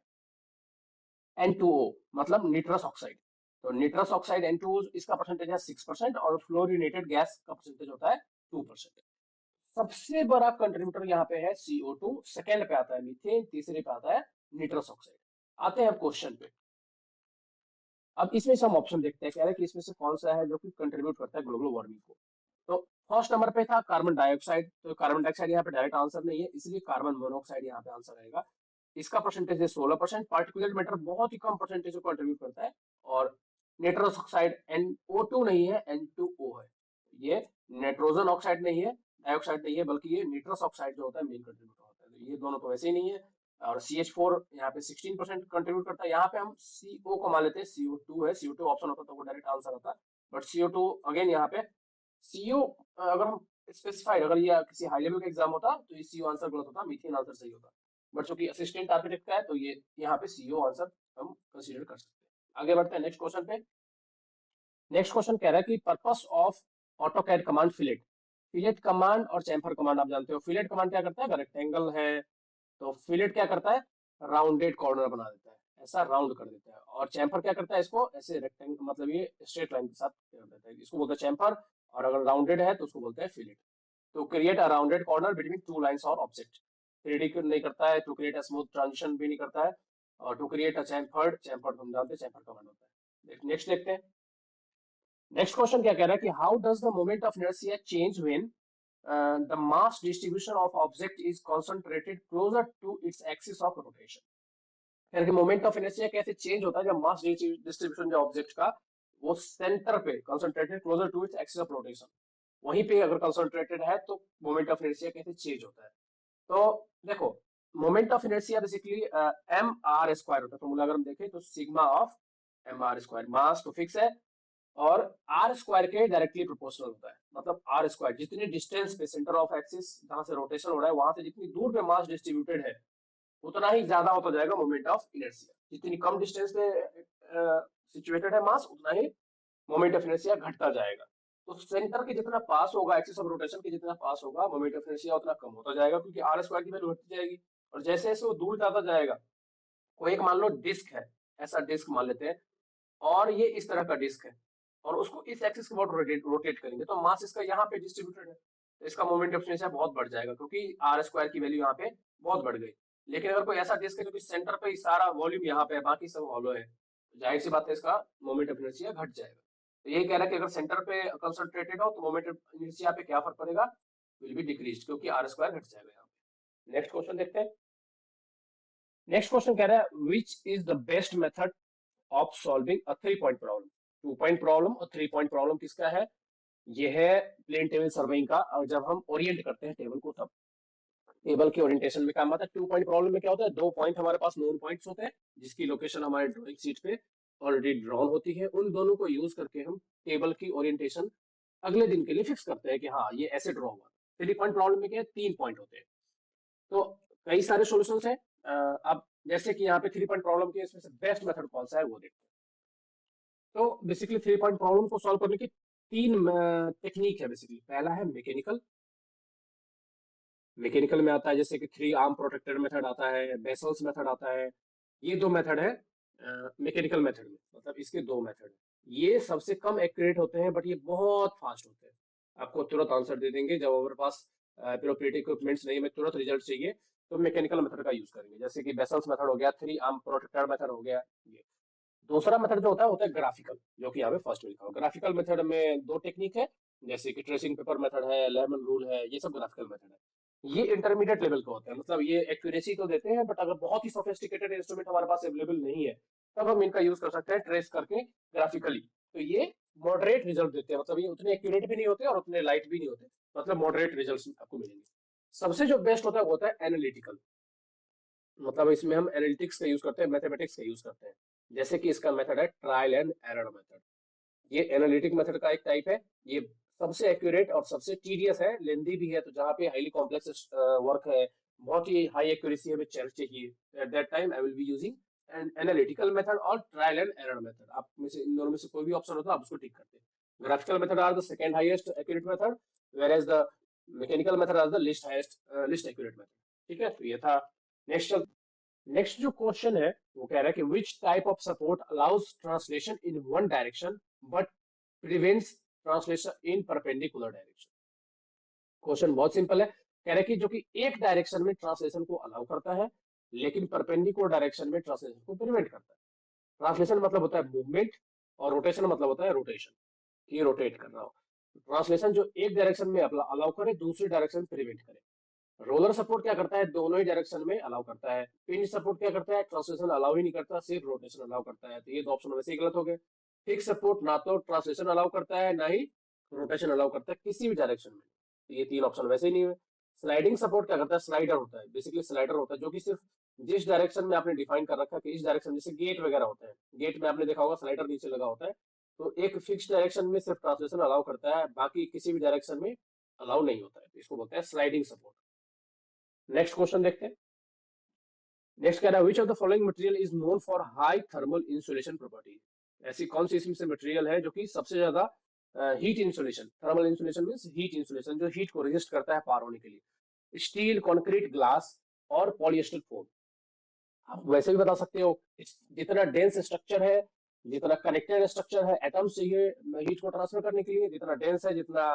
N2O, मतलब निट्रस ऑक्साइड। तो निट्रस ऑक्साइड N2O, इसका परसेंटेज है 6%, और फ्लोरिनेटेड गैस का परसेंटेज होता है 2%। सबसे बड़ा कंट्रीब्यूटर यहाँ पे है CO2, सेकंड पे आता है मीथेन, तीसरे पे आता है निट्रस ऑक्साइड। आते हैं अब क्वेश्चन पे। अब इसमें से हम ऑप्शन देखते हैं, कह रहे हैं कि इसमें से कौन सा है जो कि कंट्रीब्यूट करता है ग्लोबल वार्मिंग को। तो फर्स्ट नंबर पे था कार्बन डाइऑक्साइड, तो कार्बन डाइऑक्साइड यहाँ पे डायरेक्ट आंसर नहीं है, इसलिए कार्बन मोनोऑक्साइड यहाँ पे आंसर आएगा। इसका परसेंटेज है 16%। पार्टिकुलर मैटर बहुत ही कम परसेंटेज को कंट्रीब्यूट करता है। और नाइट्रस ऑक्साइड NO2 नहीं है, N2O है। ये नाइट्रोजन ऑक्साइड नहीं है, डाइऑक्साइड नहीं है, बल्कि ये निट्रस ऑक्साइड जो होता है मेन कंट्रीब्यूटर होता है। तो ये दोनों तो वैसे ही नहीं है। और CH4 यहाँ पे 16% कंट्रीब्यूट करता है। यहाँ पे हम CO को मान लेते हैं, CO2 है, CO2 ऑप्शन होता तो वो डायरेक्ट आंसर होता, बट CO2 अगेन यहाँ पे CO, अगर हम स्पेसिफाइड, अगर ये किसी हाई लेवल का एग्जाम होता तो ये CO आंसर गलत होता, मीथेन आंसर सही होता, बट चूंकि असिस्टेंट आर्किटेक्ट का है तो ये यहाँ पे CO आंसर हम कंसीडर कर सकते हैं। आगे बढ़ते हैं नेक्स्ट क्वेश्चन पे। नेक्स्ट क्वेश्चन कह रहा है कि purpose of AutoCAD command fillet. Fillet command और चैम्फर कमांड आप जानते हो। फिलेट कमांड क्या करता है, अगर रेक्टेंगल है तो फिलेट क्या करता है, राउंडेड कॉर्नर बना देता है, ऐसा राउंड कर देता है। और चैम्फर क्या करता है, इसको ऐसे रेक्टेंगल, मतलब ये स्ट्रेट लाइन के साथ कर देता है, इसको बोलते हैं चैम्फर। और अगर राउंडेड है तो उसको बोलते हैं fillet. To create a rounded corner between two lines और ऑब्जेक्ट। 3D नहीं करता है, to create a smooth transition भी नहीं करता है। और to create a chamfered, chamfered हम जानते हैं चैम्फर कमांड होता है। नेक्स्ट देखते हैं। नेक्स्ट क्वेश्चन क्या कह रहा है कि how does the moment of inertia change when the mass distribution of object is concentrated closer to its axis of rotation। यानी कि मोमेंट ऑफ इनर्शिया कैसे चेंज होता है जब मास डिस्ट्रीब्यूशन जो ऑब्जेक्ट का वो सेंटर पे concentrated closer to its axis of rotation, वहीं पे अगर कंसंट्रेटेड है तो मोमेंट ऑफ इनर्शिया कैसे चेंज होता है। तो देखो, moment of inertia basically mr square होता है। फॉर्मूला अगर हम देखें तो sigma of M R square. Mass तो फिक्स है और आर स्क्वायर के डायरेक्टली प्रोपोर्शनल होता है। मतलब आर स्क्वायर जितनी डिस्टेंस पे सेंटर ऑफ एक्सिस जहां से रोटेशन हो रहा है वहां से जितनी दूर पे मास डिस्ट्रीब्यूटेड है उतना ही ज्यादा होता जाएगा मोमेंट ऑफ इनर्शिया। जितनी कम डिस्टेंस पे सिचुएटेड है मास उतना ही मोमेंट ऑफ इनर्शिया घटता जाएगा। तो सेंटर के जितना पास होगा एक्सिस ऑफ रोटेशन के जितना पास होगा मोमेंट ऑफ इनर्शिया उतना कम होता जाएगा क्योंकि आर स्क्वायर की वैल्यू घटती जाएगी। और जैसे जैसे वो दूर जाता जाएगा, कोई एक मान लो डिस्क है, ऐसा डिस्क मान लेते हैं, और ये इस तरह का डिस्क है और उसको इस एक्सिस के अबाउट रोटेट करेंगे तो मास इसका यहाँ पे डिस्ट्रीब्यूटेड है तो इसका मोमेंट ऑफ इनर्शिया बहुत बढ़ जाएगा क्योंकि आर स्क्वायर की वैल्यू यहाँ पे बहुत बढ़ गई। लेकिन अगर कोई ऐसा डिस्क है जो कि सेंटर पे ही सारा वॉल्यूम यहाँ पे है बाकी सब हॉलो है तो जाहिर सी बात है इसका मोमेंट ऑफ इनर्शिया घट जाएगा। तो यही कह रहा है कि अगर सेंटर पे कंसंट्रेटेड हो तो मोमेंट ऑफ इनर्शिया पे क्या फर्क पड़ेगा, विल बी डिक्रीज क्योंकि आर स्क्वायर घट जाएगा यहाँ पे। नेक्स्ट क्वेश्चन देखते हैं। नेक्स्ट क्वेश्चन कह रहा है which is the best method of solving a 3 point problem. 2 point problem और 3 पॉइंट प्रॉब्लम किसका है, ये है प्लेन टेबल सर्वेइंग का। और जब हम ओरिएंट करते हैं टेबल को तब टेबल के ओरिएंटेशन में काम आता है। 2 पॉइंट प्रॉब्लम में क्या होता है, 2 पॉइंट हमारे पास नोन पॉइंट्स होते हैं जिसकी लोकेशन हमारे ड्राइंग शीट पे ऑलरेडी ड्रॉन होती है। उन दोनों को यूज करके हम टेबल की ओरिएंटेशन अगले दिन के लिए फिक्स करते हैं कि हाँ ये ऐसे ड्रॉ हुआ। 3 पॉइंट प्रॉब्लम में क्या है, 3 पॉइंट होते हैं। तो कई सारे सॉल्यूशंस हैं। अब जैसे कि यहाँ पे 3 पॉइंट प्रॉब्लम के इसमें से बेस्ट मेथड कौन सा है वो देखते हैं। तो बेसिकली 3 पॉइंट प्रॉब्लम को सॉल्व करने की 3 टेक्निक है बेसिकली। पहला है मैकेनिकल। मैकेनिकल में आता है जैसे कि 3 आर्म प्रोटेक्टर मेथड आता है, बेसल्स मेथड आता है। ये 2 मेथड है मैकेनिकल मेथड में, मतलब इसके 2 मेथड है। ये सबसे कम एक्यूरेट होते हैं बट ये बहुत फास्ट होते हैं, आपको तुरंत आंसर दे देंगे। जब हमारे पास एप्रोप्रिएट इक्विपमेंट्स नहीं है, हमें तुरंत रिजल्ट चाहिए तो मैकेनिकल मेथड का यूज करेंगे। जैसे कि बेसल्स मेथड हो गया, 3 आर्म प्रोटेक्टर मेथड हो गया ये। दूसरा मेथड जो होता है ग्राफिकल, जो कि यहाँ पे फर्स्ट में लिखा हुआ। ग्राफिकल मेथड में 2 टेक्निक है, जैसे कि ट्रेसिंग पेपर मेथड है, लेमन रूल है, ये सब ग्राफिकल मेथड है। ये इंटरमीडिएट लेवल के होते हैं, मतलब ये एक्यूरेसी तो देते हैं बट अगर बहुत ही सोफिस्टिकेटेड इंस्ट्रूमेंट हमारे पास अवेलेबल नहीं है तब हम इनका यूज कर सकते हैं ट्रेस करके ग्राफिकली। तो ये मॉडरेट रिजल्ट देते हैं, मतलब ये उतने एक्यूरेट भी नहीं होते और उतने लाइट भी नहीं होते, मतलब मॉडरेट रिजल्ट आपको मिलेंगे। सबसे जो बेस्ट होता है वो होता है एनालिटिकल, मतलब इसमें हम एनालिटिक्स का यूज करते हैं, मैथमेटिक्स का यूज करते हैं। जैसे कि इसका मेथड है ट्रायल एंड एरर मेथड। ये एनालिटिक मेथड का एक टाइप है। ये सबसे एक्यूरेट और सबसे टीडियस है, लेंदी भी है। तो जहाँ पे हाईली कॉम्प्लेक्स वर्क है, बहुत ही हाई एक्यूरेसी हमें चाहिए, at that time I will be using an analytical method और ट्रायल एंड एरर मेथड। आप में से इन दोनों में से कोई भी ऑप्शन होता है आप उसको टिक करते हैं। Graphical method are the second highest accurate method, whereas the mechanical method are the least accurate method. ठीक है, तो ये था। नेक्स्ट नेक्स्ट जो क्वेश्चन है वो कह रहा है कि which type of support allows translation in one direction but prevents translation in perpendicular direction. Question बहुत सिंपल है, कह रहा है कि जो कि एक डायरेक्शन में ट्रांसलेशन को अलाउ करता है लेकिन परपेंडिकुलर डायरेक्शन में ट्रांसलेशन को प्रिवेंट करता है। ट्रांसलेशन मतलब होता है मूवमेंट और रोटेशन मतलब होता है रोटेशन, कि रोटेट कर रहा हो। ट्रांसलेशन जो एक डायरेक्शन में अलाउ करे दूसरी डायरेक्शन में प्रिवेंट करे। रोलर सपोर्ट क्या करता है, दोनों ही डायरेक्शन में अलाउ करता है। पिंच सपोर्ट क्या करता है, ट्रांसलेशन अलाउ ही नहीं करता, सिर्फ रोटेशन अलाउ करता है। तो ये 2 ऑप्शन वैसे ही गलत हो गए। फिक्स सपोर्ट ना तो ट्रांसलेशन अलाउ करता है ना ही रोटेशन अलाउ करता है किसी भी डायरेक्शन में, तो ये 3 ऑप्शन वैसे ही नहीं हुए। स्लाइडिंग सपोर्ट क्या करता है, स्लाइडर होता है, बेसिकली स्लाइडर होता है जो कि सिर्फ जिस डायरेक्शन में आपने डिफाइन कर रखा है कि इस डायरेक्शन, जैसे गेट वगैरह होता है, गेट में आपने देखा होगा स्लाइडर नीचे लगा होता है, तो एक फिक्स डायरेक्शन में सिर्फ ट्रांसलेशन अलाउ करता है, बाकी किसी भी डायरेक्शन में अलाउ नहीं होता है, तो इसको बोलते हैं स्लाइडिंग सपोर्ट। नेक्स्ट क्वेश्चन देखते हैं। नेक्स्ट कह रहा है which of the following material is known for high thermal insulation property. ऐसी कौन सी इसमें से मटेरियल है जो कि सबसे ज्यादा heat insulation, thermal insulation means heat insulation, जो हीट को रेजिस्ट करता है पार होने के लिए। स्टील, कंक्रीट, ग्लास और पॉलिएस्टर फोम। आप वैसे भी बता सकते हो, जितना डेंस स्ट्रक्चर है, जितना कनेक्टेड स्ट्रक्चर है एटम्स चाहिए हीट को ट्रांसफर करने के लिए, जितना डेंस है, जितना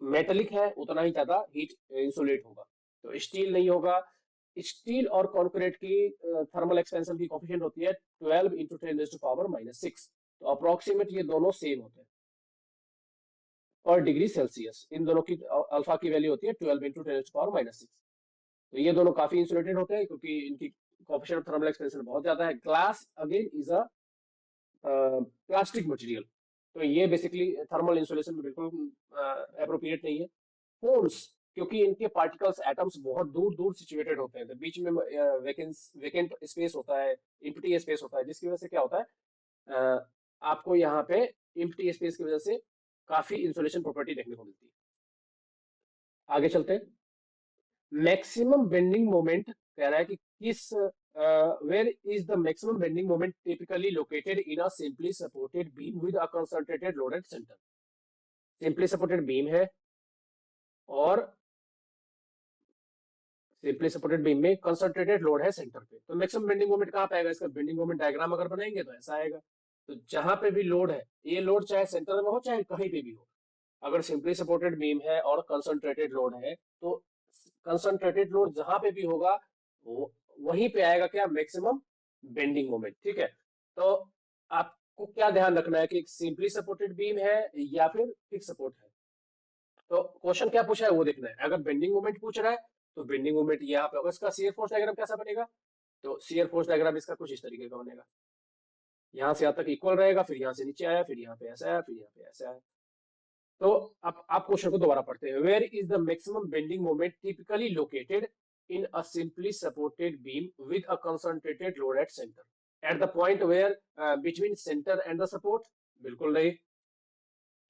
मेटेलिक है उतना ही ज्यादा हीट इंसुलेट होगा। तो स्टील नहीं होगा। स्टील और कंक्रीट की थर्मल एक्सपेंशन की कोफिशिएंट होती है 12 इंटू 10⁻⁶। तो अप्रोक्सीमेट ये दोनों सेम होते हैं पर डिग्री सेल्सियस। इन दोनों की अल्फा की वैल्यू होती है 12 इंटू 10⁻⁶। तो ये दोनों काफी इंसुलेटेड होते हैं क्योंकि इनकी कोफिशिएंट ऑफ थर्मल एक्सपेंशन बहुत ज्यादा है। Glass again is a plastic material, तो ये बेसिकली थर्मल इंसुलेशन में बिल्कुल अप्रोप्रिएट नहीं है। फोम्स, क्योंकि इनके पार्टिकल्स एटम्स बहुत दूर दूर सिचुएटेड होते हैं, तो बीच में वेकेंट स्पेस होता है, एम्प्टी स्पेस होता है, जिसकी वजह से क्या होता है आपको यहाँ पे एम्प्टी स्पेस की वजह से काफी इंसुलेशन प्रॉपर्टी देखने को मिलती है। आगे चलते हैं। मैक्सिमम बेंडिंग मोमेंट कह रहा है कि किस where is the maximum bending moment typically located in a simply supported beam with a concentrated load at centre. Simply supported beam है और सिंपली सपोर्टेड बीम में कंसंट्रेटेड लोड है सेंटर पे, तो मैक्सिमम बेंडिंग मोमेंट कहाँ पे आएगा? इसका बेंडिंग मोमेंट डायग्राम अगर बनाएंगे तो ऐसा आएगा। तो जहां पे भी लोड है, ये लोड चाहे सेंटर में हो चाहे कहीं पे भी हो, अगर सिंपली सपोर्टेड बीम है और कंसंट्रेटेड लोड है, तो कंसंट्रेटेड लोड जहां पे भी होगा वहीं पे आएगा क्या? Maximum bending moment. ठीक है, तो आपको क्या ध्यान रखना है कि सिंपली सपोर्टेड बीम है या फिर फिक्स सपोर्ट है। तो क्वेश्चन क्या पूछा है वो देखना है। अगर बेंडिंग मोमेंट पूछ रहा है तो बेंडिंग मोमेंट यहाँ पे होगा। इसका शियर फोर्स डायग्राम कैसा बनेगा? तो शियर फोर्स डायग्राम इसका कुछ इस तरीके का बनेगा। यहाँ से यहाँ तक इक्वल रहेगा, फिर यहाँ से नीचे आया, फिर यहाँ पे ऐसा आया, फिर यहाँ पे ऐसा आया। तो आप क्वेश्चन को दोबारा पढ़ते हैं। Where is the maximum bending moment typically located in a simply supported beam with a concentrated load at centre. At the point where between centre and the support, बिल्कुल नहीं।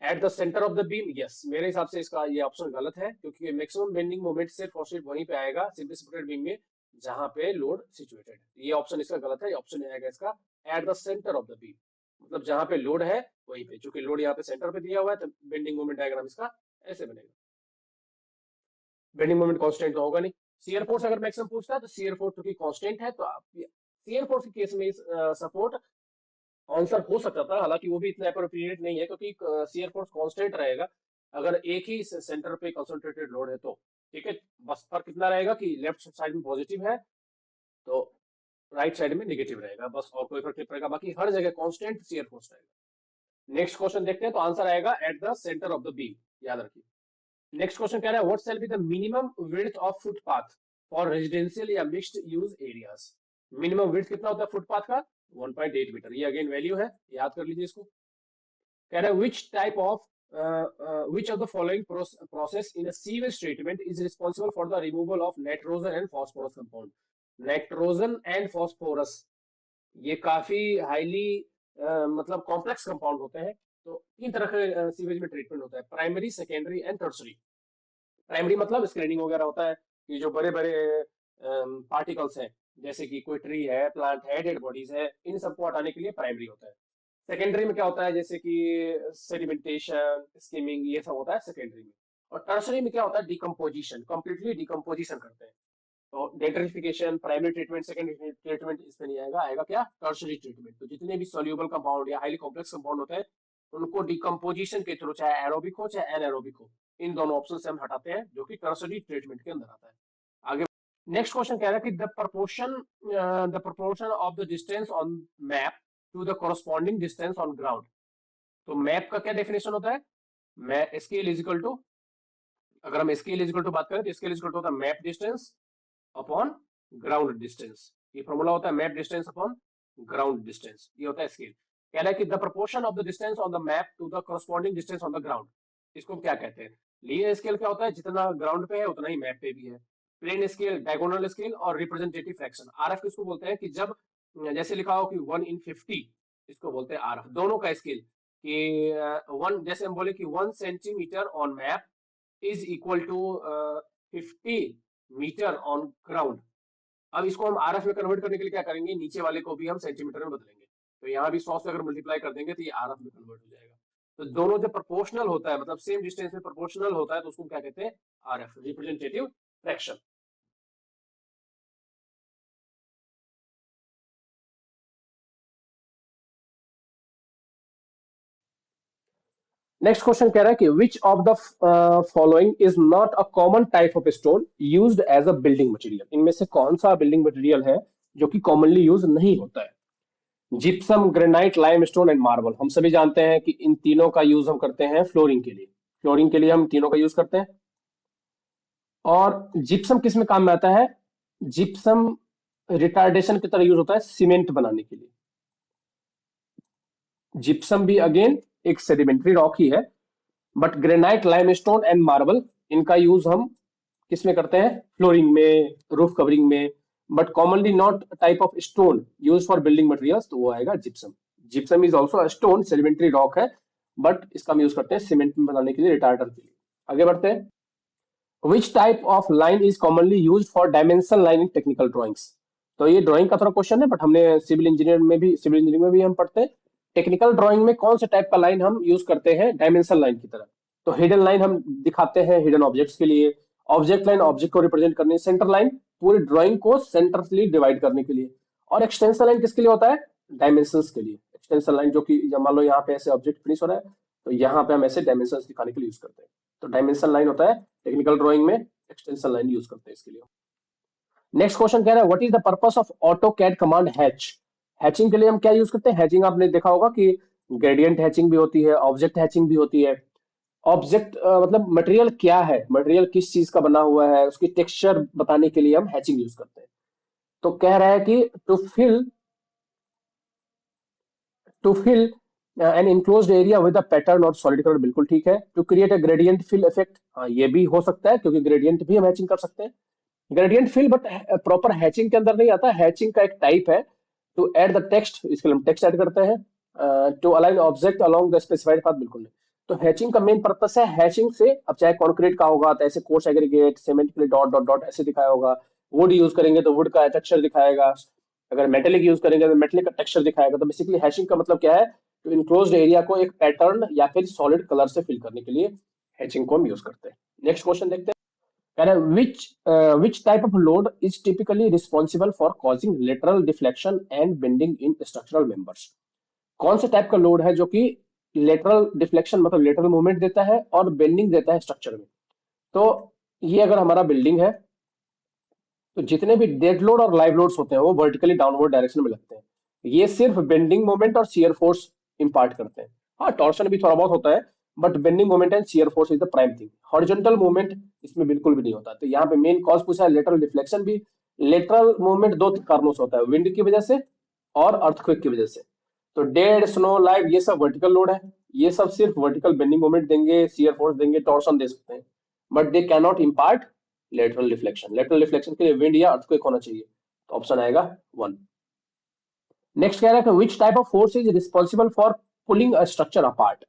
At the centre of the beam, yes, मेरे हिसाब से इसका ये option गलत है, क्योंकि मैक्सिमम बेंडिंग मोमेंट सिर्फ और सिर्फ वहीं पे आएगा सिंपली सपोर्टेड बीम में जहां पे लोड सिचुएटेड है। ये ऑप्शन इसका गलत है। ये ऑप्शन आएगा इसका eight the centre of the beam, मतलब जहां पे लोड है वहीं पे। चूंकि लोड यहाँ पे सेंटर पे दिया हुआ है तो बेंडिंग मोमेंट डायग्राम इसका ऐसे बनेगा। बेंडिंग मोमेंट कांस्टेंट तो होगा नहीं। शियर फोर्स अगर मैक्सिमम पूछता है तो शियर फोर्स क्योंकि कांस्टेंट है, तो आप शियर फोर्स के केस में सपोर्ट आंसर हो सकता था, हालांकि वो भी इतना अप्रोप्रिएट नहीं है क्योंकि शियर फोर्स कांस्टेंट रहेगा अगर एक ही सेंटर पे कंसंट्रेटेड लोड है तो। ठीक है, बस फर्क कितना रहेगा कि लेफ्ट साइड में पॉजिटिव है तो राइट साइड में नेगेटिव रहेगा, बस, और कोई फर्क नहीं पड़ेगा। बाकी हर जगह कांस्टेंट शियर फोर्स रहेगा। नेक्स्ट क्वेश्चन देखते हैं, तो आंसर आएगा at the centre of the beam, याद रखिए। नेक्स्ट क्वेश्चन कह रहा है what shall be the minimum width of footpath for residential या mixed use areas. Minimum width कितना होता है फुटपाथ का? 1.8 मीटर। ये अगेन वैल्यू है, याद कर लीजिए इसको। कह रहा है which type of which of the following process in a sewage treatment is responsible for the removal of nitrogen and phosphorus compound। Nitrogen and phosphorus ये काफी हाईली मतलब कॉम्प्लेक्स कंपाउंड होते हैं। तो तीन तरह के सीवेज में ट्रीटमेंट होता है, primary, secondary and tertiary. Primary मतलब स्क्रीनिंग वगैरह होता है, ये जो बड़े बड़े पार्टिकल्स हैं जैसे कि कोई ट्री है, प्लांट है, डेड बॉडीज है, इन सबको हटाने के लिए प्राइमरी होता है। सेकेंडरी में क्या होता है? जैसे कि सेडिमेंटेशन, स्किमिंग, ये सब होता है सेकेंडरी में। और टर्सरी में क्या होता है? डिकम्पोजिशन, कंप्लीटली डिकम्पोजिशन करते हैं। तो डेंटरिफिकेशन प्राइमरी ट्रीटमेंट, सेकेंडरी ट्रीटमेंट इसमें नहीं आएगा, आएगा क्या? Tertiary treatment. तो जितने भी सॉल्यूबल कंपाउंड या हाईली कॉम्प्लेक्स कंपाउंड होते हैं उनको डिकम्पोजिशन के थ्रू, चाहे एरोबिक हो चाहे एनएरोबिक हो, इन दोनों ऑप्शन से हम हटाते हैं, जो कि टर्सरी ट्रीटमेंट के अंदर आता है। आगे नेक्स्ट क्वेश्चन कह रहा है कि the proportion of the distance on map to the corresponding distance on ground. तो मैप का क्या डेफिनेशन होता है? स्केल इज इक्वल टू, अगर हम स्केल इज इक्वल टू बात करें तो स्केल इज इक्वल टू होता है map distance upon ground distance. ये फॉर्मूला होता है map distance upon ground distance, ये होता है स्केल। कह रहा है कि the proportion of the distance on the map to the corresponding distance on the ground, इसको क्या कहते हैं? लीनियर स्केल क्या होता है? जितना ग्राउंड पे है उतना ही मैप पे भी है। प्लेन स्केल, डायगोनल स्केल और रिप्रेजेंटेटिव फ्रैक्शन। आरएफ किसको बोलते हैं? कि जब जैसे लिखा हो कि 1/50, इसको बोलते हैं आरएफ। दोनों का स्केल कि वन, जैसे हम बोले कि 1 centimetre on map is equal to 50 metre on ground. अब इसको हम आरएफ में कन्वर्ट करने के लिए क्या करेंगे? नीचे वाले को भी हम सेंटीमीटर में बदलेंगे, तो यहाँ भी 100 से अगर मल्टीप्लाई कर देंगे तो ये आरएफ में कन्वर्ट हो जाएगा। तो दोनों जब प्रोपोर्शनल होता है, मतलब सेम डिस्टेंस में प्रोपोर्शनल होता है, तो उसको क्या कहते हैं? RF, representative fraction. Next question कह रहा है कि which of the following is not a common type of stone used as a building material. इनमें से कौन सा बिल्डिंग मटेरियल है जो कि कॉमनली यूज नहीं होता है? Gypsum, granite, limestone and marble. हम सभी जानते हैं कि इन तीनों का यूज हम करते हैं फ्लोरिंग के लिए। फ्लोरिंग के लिए हम तीनों का यूज करते हैं। और जिप्सम किस में काम में आता है? जिप्सम रिटार्डेशन की तरह यूज होता है सीमेंट बनाने के लिए। जिप्सम भी अगेन एक सेडिमेंट्री रॉक ही है, but granite, limestone and marble, इनका यूज हम किस में करते हैं? फ्लोरिंग में, रूफ कवरिंग में। But commonly not type of stone use for building materials, तो वो आएगा gypsum. Gypsum is also stone, sedimentary rock है, बट इसका हम यूज करते हैं सीमेंट में बनाने के लिए, रिटार्डर के लिए। आगे बढ़ते हैं। Which type of line is commonly use for dimension line in technical drawings. तो ये ड्राइंग का थोड़ा क्वेश्चन है, बट हमने सिविल इंजीनियरिंग में भी हम पढ़ते हैं टेक्निकल ड्राइंग में कौन से टाइप का लाइन हम यूज करते हैं डायमेंशन लाइन की तरह। तो हिडन लाइन हम दिखाते हैं हिडन ऑब्जेक्ट्स के लिए, ऑब्जेक्ट लाइन ऑब्जेक्ट को रिप्रेजेंट करने, सेंटर लाइन पूरी ड्राइंग को सेंटरली डिवाइड करने के लिए, और एक्सटेंशन लाइन किसके लिए होता है, डायमेंशंस के लिए। एक्सटेंशन लाइन जो कि मान लो यहाँ पे ऐसे ऑब्जेक्ट फिनिश हो रहा है, तो यहाँ पे हम ऐसे डायमेंशंस दिखाने के लिए यूज करते हैं। तो डायमेंशन लाइन होता है टेक्निकल ड्राइंग में, एक्सटेंशन लाइन यूज करते हैं इसके लिए। नेक्स्ट क्वेश्चन कह रहा है what is the purpose of AutoCAD command hatch. Hatching के लिए हम क्या यूज करते हैं, हैचिंग आपने देखा होगा कि ग्रेडियंट हैचिंग भी होती है, ऑब्जेक्ट हैचिंग भी होती है। ऑब्जेक्ट मतलब मटेरियल क्या है, मटेरियल किस चीज का बना हुआ है, उसकी टेक्सचर बताने के लिए हम हैचिंग यूज करते हैं। तो कह रहा है कि to fill an enclosed area with a pattern और सॉलिड कलर, बिल्कुल ठीक है। To create a gradient fill effect, हाँ ये भी हो सकता है क्योंकि ग्रेडियंट भी हम हैचिंग कर सकते हैं। Gradient fill but proper hatching के अंदर नहीं आता, हैचिंग का एक टाइप है। टू ऐड द टेक्स्ट, इसके लिए हम टेक्स्ट ऐड करते हैं। To align object along the specified path, बिल्कुल नहीं। तो हैचिंग का मेन पर्पस है, हैचिंग से अब चाहे कॉन्क्रीट का होगा तो ऐसे कोर्स एग्रीगेट, सीमेंट के लिए डॉट डॉट डॉट ऐसे दिखाया होगा, वुड यूज करेंगे तो वुड का टेक्सचर दिखाएगा, अगर मेटेलिक यूज करेंगे तो मेटेलिक का टेक्सचर दिखाएगा। तो बेसिकली हैशिंग का मतलब क्या है, तो इनक्लोज्ड एरिया को एक पैटर्न या फिर सॉलिड कलर से फिल करने के लिए हैचिंग को हम यूज करते हैं। नेक्स्ट क्वेश्चन देखते हैं। कह रहा है which type of load is typically responsible for causing lateral deflection and bending in structural members। कौन से टाइप का लोड है जो कि लेटरल डिफ्लेक्शन मतलब लेटरल मूवमेंट देता है और बेंडिंग देता है स्ट्रक्चर में। तो ये अगर हमारा बिल्डिंग है तो जितने भी डेड लोड और लाइव लोड्स होते हैं वो वर्टिकली डाउनवर्ड डायरेक्शन में लगते हैं। ये सिर्फ बेंडिंग मोमेंट और शियर फोर्स इंपार्ट करते हैं। हाँ टॉर्शन भी थोड़ा बहुत होता है, but bending moment and shear force is the prime thing. Horizontal movement इसमें बिल्कुल भी नहीं होता। तो यहाँ पे मेन कॉज पूछा है लेटरल डिफ्लेक्शन भी। लेटरल मूवमेंट दो कारणों से होता है, विंड की वजह से और अर्थक्वेक की वजह से। तो डेड स्नो लाइव ये सब वर्टिकल लोड है, ये सब सिर्फ वर्टिकल बेंडिंग मोमेंट देंगे, शियर फोर्स देंगे, टॉर्शन दे सकते हैं, but they can not impart lateral deflection. Lateral deflection के लिए विंड या अर्थक्वेक होना चाहिए। तो ऑप्शन आएगा 1। नेक्स्ट कह रहा है कि which type of force is responsible for pulling a structure apart.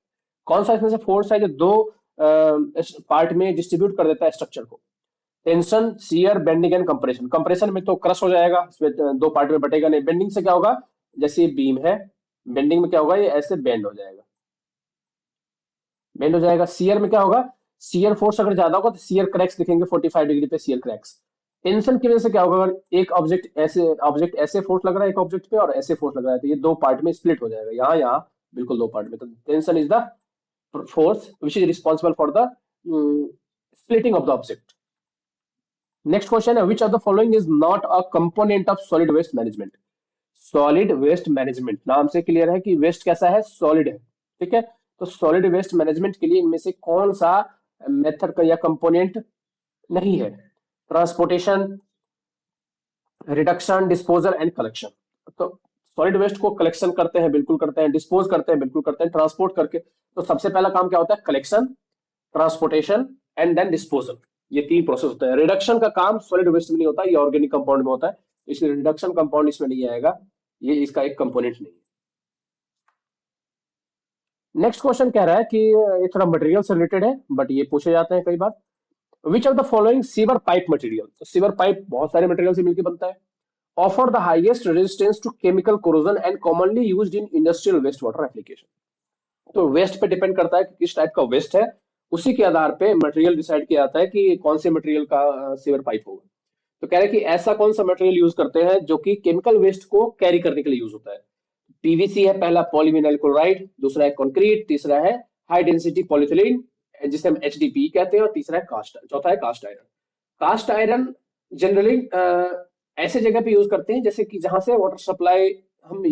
कौन सा इसमें से फोर्स है जो दो पार्ट में डिस्ट्रीब्यूट कर देता है स्ट्रक्चर को। Tension, shear, bending and compression. Compression में तो क्रश हो जाएगा, इसमें दो पार्ट में बटेगा नहीं। बेंडिंग से क्या होगा, जैसे ये बीम है, बेंडिंग में क्या होगा, ये ऐसे बेंड हो जाएगा, बेंड हो जाएगा। शियर में क्या होगा, शियर फोर्स अगर ज्यादा होगा तो शियर क्रैक्स दिखेंगे 45 डिग्री पे शियर क्रैक्स। टेंशन की वजह से क्या होगा, अगर एक ऑब्जेक्ट ऐसे फोर्स लग रहा है एक ऑब्जेक्ट पे और ऐसे फोर्स लग रहा है तो ये दो पार्ट में स्प्लिट हो जाएगा, यहाँ यहाँ बिल्कुल दो पार्ट में। तो tension is the force which is responsible for the splitting of the object। Next question है which of the following is not a component of solid waste management। Solid waste management नाम से clear है कि waste कैसा है, solid है, ठीक है। तो सॉलिड वेस्ट मैनेजमेंट के लिए इनमें से कौन सा मेथड का या कंपोनेंट नहीं है। Transportation, reduction, disposal and collection. तो सॉलिड वेस्ट को कलेक्शन करते हैं, बिल्कुल करते हैं, डिस्पोज करते हैं, बिल्कुल करते हैं, ट्रांसपोर्ट करके। तो सबसे पहला काम क्या होता है, collection, transportation and then disposal. ये तीन प्रोसेस होता है। रिडक्शन का काम सॉलिड वेस्ट में नहीं होता, ये ऑर्गेनिक कंपाउंड में होता है, इसलिए रिडक्शन कंपाउंड इसमें नहीं आएगा, ये इसका एक कंपोनेंट नहीं है। नेक्स्ट क्वेश्चन कह रहा है कि ये थोड़ा मटेरियल से रिलेटेड है बट ये पूछे जाते हैं कई बार। Which of the following sewer pipe material. तो सीवर पाइप बहुत सारे मटेरियल से मिलकर बनता है। Offer the highest resistance to chemical corrosion and commonly used in industrial waste water application. तो वेस्ट पे डिपेंड करता है कि किस टाइप का वेस्ट है, उसी के आधार पे मटेरियल डिसाइड किया जाता है कि कौन से मटेरियल का सीवर पाइप होगा। तो कह रहे हैं कि ऐसा कौन सा मटेरियल यूज करते हैं जो कि केमिकल वेस्ट को कैरी करने के लिए यूज होता है। पीवीसी है पहला, पॉलीविनाइल क्लोराइड, दूसरा है कंक्रीट, तीसरा है हाई डेंसिटी पॉलीथिलीन जिसे हम एचडीपी कहते हैं, और तीसरा है कास्ट, चौथा है cast iron. Cast iron generally ऐसे जगह पे यूज करते हैं जैसे कि जहां से वाटर सप्लाई हम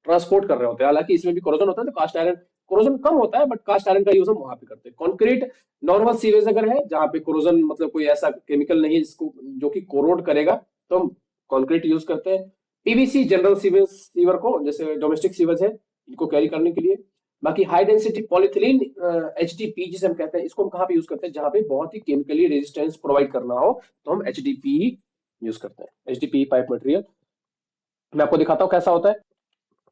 ट्रांसपोर्ट कर रहे होते हैं, हालांकि इसमें भी कोरोजन होता है, तो कास्ट आयरन कोरोजन कम होता है बट कास्ट आयरन का यूज हम वहां पे करते हैं। कॉन्क्रीट नॉर्मल सीवेज अगर है जहाँ पे कोरोजन मतलब कोई ऐसा केमिकल नहीं है जिसको जो कि कोरोड करेगा तो हम कॉन्क्रीट यूज करते हैं। पीवीसी जनरल सीवेज सीवर को, जैसे डोमेस्टिक सीवेज है इनको कैरी करने के लिए। बाकी हाई डेंसिटी पॉलीथिलीन एचडीपी जिसे हम कहते हैं, इसको हम कहाँ पे यूज करते हैं, जहां पे बहुत ही केमिकली रेजिस्टेंस प्रोवाइड करना हो तो हम एचडीपी यूज करते हैं। एचडीपी पाइप मटेरियल मैं आपको दिखाता हूँ कैसा होता है।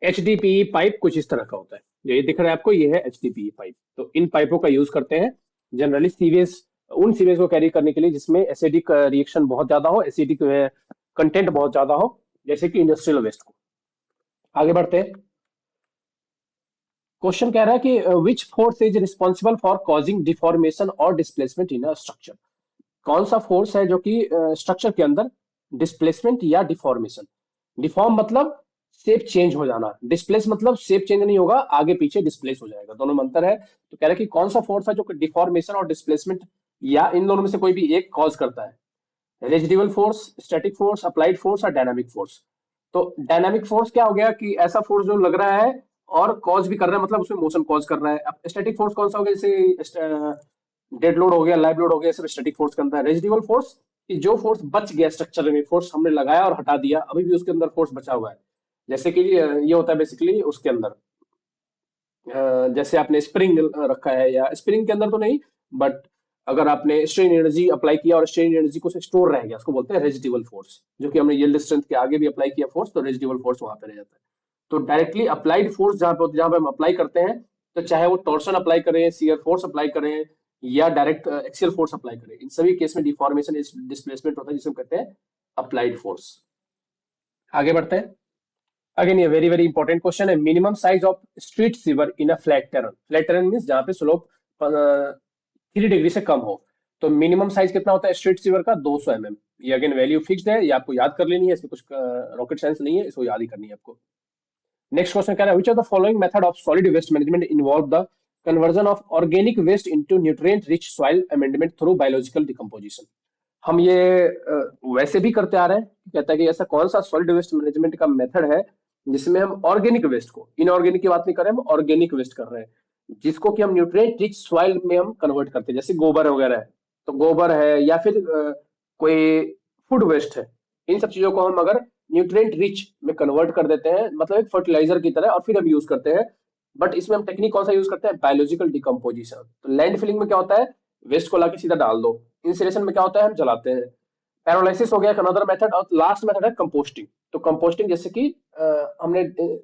HDPE पाइप कुछ इस तरह का होता है, जो ये दिख रहा है आपको, ये है HDPE पाइप। तो इन पाइपों का यूज करते हैं जनरली सीवेज, उन सीवेज को कैरी करने के लिए जिसमें एसिडिक रिएक्शन बहुत ज्यादा हो, एसिडिक कंटेंट बहुत ज्यादा हो, जैसे कि इंडस्ट्रियल वेस्ट को। आगे बढ़ते हैं। क्वेश्चन कह रहा है कि which force is responsible for causing deformation और डिस्प्लेसमेंट इन अ स्ट्रक्चर। कौन सा फोर्स है जो कि स्ट्रक्चर के अंदर डिस्प्लेसमेंट या डिफॉर्मेशन, डिफॉर्म मतलब शेप चेंज हो जाना, डिस्प्लेस मतलब शेप चेंज नहीं होगा, आगे पीछे डिस्प्लेस हो जाएगा, दोनों में अंतर है। तो कह रहा है कि कौन सा फोर्स है जो कि डिफॉर्मेशन और डिस्प्लेसमेंट या इन दोनों में से कोई भी एक कॉज करता है। Residual force, static force, applied force और डायनामिक फोर्स। तो डायनामिक फोर्स क्या हो गया कि ऐसा फोर्स जो लग रहा है और कॉज भी कर रहा है, मतलब उसमें मोशन कॉज कर रहा है। अब स्टैटिक फोर्स कौन सा हो गया, जैसे डेड लोड हो गया, लाइव लोड हो गया, सब स्टैटिक फोर्स के अंदर है। रेजिडुअल फोर्स कि जो फोर्स बच गया स्ट्रक्चर में, फोर्स हमने लगाया और हटा दिया, अभी भी उसके अंदर फोर्स बचा हुआ है। जैसे कि ये होता है बेसिकली उसके अंदर, जैसे आपने स्प्रिंग रखा है, या स्प्रिंग के अंदर तो नहीं, बट अगर आपने स्ट्रेन एनर्जी अप्लाई किया और स्ट्रेन एनर्जी को स्टोर रह गया, उसको बोलते हैं रेजिडुअल फोर्स। जो कि हमने यील्ड स्ट्रेंथ के आगे भी अप्लाई किया फोर्स, तो रेजिडुअल फोर्स वहां पे रह जाता है। तो डायरेक्टली अप्लाइड फोर्स जहां पे हम अप्लाई करते हैं, तो चाहे वो टॉर्शन अप्लाई करें, शियर फोर्स अप्लाई करें, या डायरेक्ट एक्सियल फोर्स अप्लाई करें, इन सभी केस में डिफॉर्मेशन डिस्प्लेसमेंट होता है, जिसे हम कहते हैं अप्लाइड फोर्स। आगे बढ़ते हैं। अगेन ये वेरी वेरी इंपॉर्टेंट क्वेश्चन है। Minimum size of street sewer in a flat terrain, flat terrain mean जहां पे स्लोप 3 डिग्री से कम हो। तो मिनिमम साइज कितना होता है स्ट्रीट सीवर का, 200 mm। ये अगेन वैल्यू फिक्स्ड है, ये आपको याद कर लेनी है, इसमें कुछ रॉकेट साइंस नहीं है, इसको याद ही करनी है आपको। नेक्स्ट क्वेश्चन कह रहा है, which of the following method of solid waste management involve the conversion of organic waste into nutrient rich soil amendment through biological decomposition. हम ये वैसे भी करते आ रहे हैं। कहता है कि ऐसा कौन सा सॉलिड वेस्ट मैनेजमेंट का मेथड है जिसमें हम ऑर्गेनिक वेस्ट को, इनऑर्गेनिक की बात नहीं कर रहे, हम ऑर्गेनिक वेस्ट कर रहे हैं, जिसको कि हम न्यूट्रिएंट रिच सॉइल में हम कन्वर्ट करते हैं, जैसे गोबर वगैरह है, तो गोबर है, या फिर कोई फूड वेस्ट है, इन सब चीजों को हम अगर न्यूट्रिएंट रिच में कन्वर्ट कर देते हैं, मतलब एक फर्टिलाइजर की तरह, और फिर हम यूज करते हैं। बट इसमें हम टेक्निक कौन सा यूज करते हैं, बायोलॉजिकल डिकम्पोजिशन। तो लैंड फिलिंग में क्या होता है, वेस्ट को लाके सीधा डाल दो। इंसिनेशन में क्या होता है, हम जलाते हैं। पैरोलाइसिस हो गया एक अनदर मेथड, और लास्ट मेथड है कंपोस्टिंग। तो कंपोस्टिंग जैसे कि हमने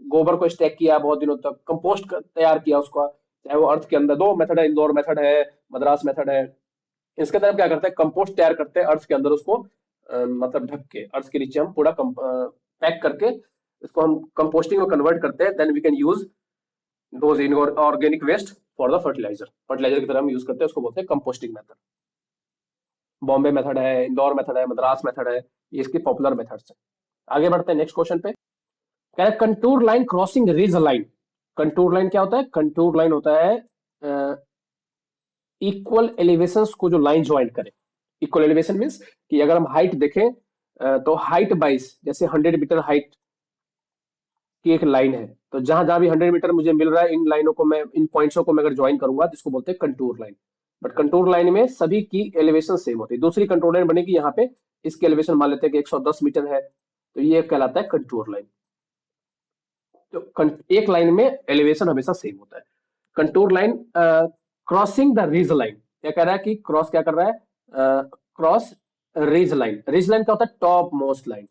गोबर को स्टैक किया बहुत दिनों तक, कंपोस्ट तैयार किया उसका, चाहे वो अर्थ के अंदर, दो मेथड है, इंदौर मेथड है, मद्रास मेथड है। इसके अंदर हम क्या करते हैं, कंपोस्ट तैयार करते हैं अर्थ के अंदर, उसको मतलब ढक के अर्थ के नीचे हम पूरा पैक करके इसको हम कंपोस्टिंग में कन्वर्ट करते हैं, then we can use those in organic waste for the fertiliser, fertiliser की तरह हम यूज करते हैं, उसको बोलते हैं कंपोस्टिंग मेथड। बॉम्बे मेथड है, इंदौर मेथड है, मद्रास मेथड है, ये इसकी पॉपुलर मेथड्स है। आगे बढ़ते हैं नेक्स्ट क्वेश्चन पे। कह रहा है contour line crossing ridge line. Contour line क्या होता है, कंटूर लाइन होता है इक्वल एलिवेशन को जो लाइन ज्वाइन करे। इक्वल एलिवेशन मीन्स कि अगर हम हाइट देखें, तो हाइट बाइस, जैसे 100 मीटर हाइट की एक लाइन है, तो जहां जहां भी 100 मीटर मुझे मिल रहा है, इन लाइनों को मैं, इन पॉइंट्सों को मैं अगर ज्वाइन करूंगा, तो इसको बोलते हैं contour line. But contour line में सभी की एलिवेशन सेम होती है। दूसरी कंटूर लाइन बनेगी यहाँ पे, इसकी एलिवेशन मान लेते हैं कि 110 मीटर है, तो ये कहलाता है कंटूर लाइन। तो एक लाइन में एलिवेशन हमेशा सेम होता है। Contour line crossing the ridge line, क्या कह रहा है कि क्रॉस क्या कर रहा है, cross ridge line. Ridge line क्या होता है, टॉप मोस्ट लाइन।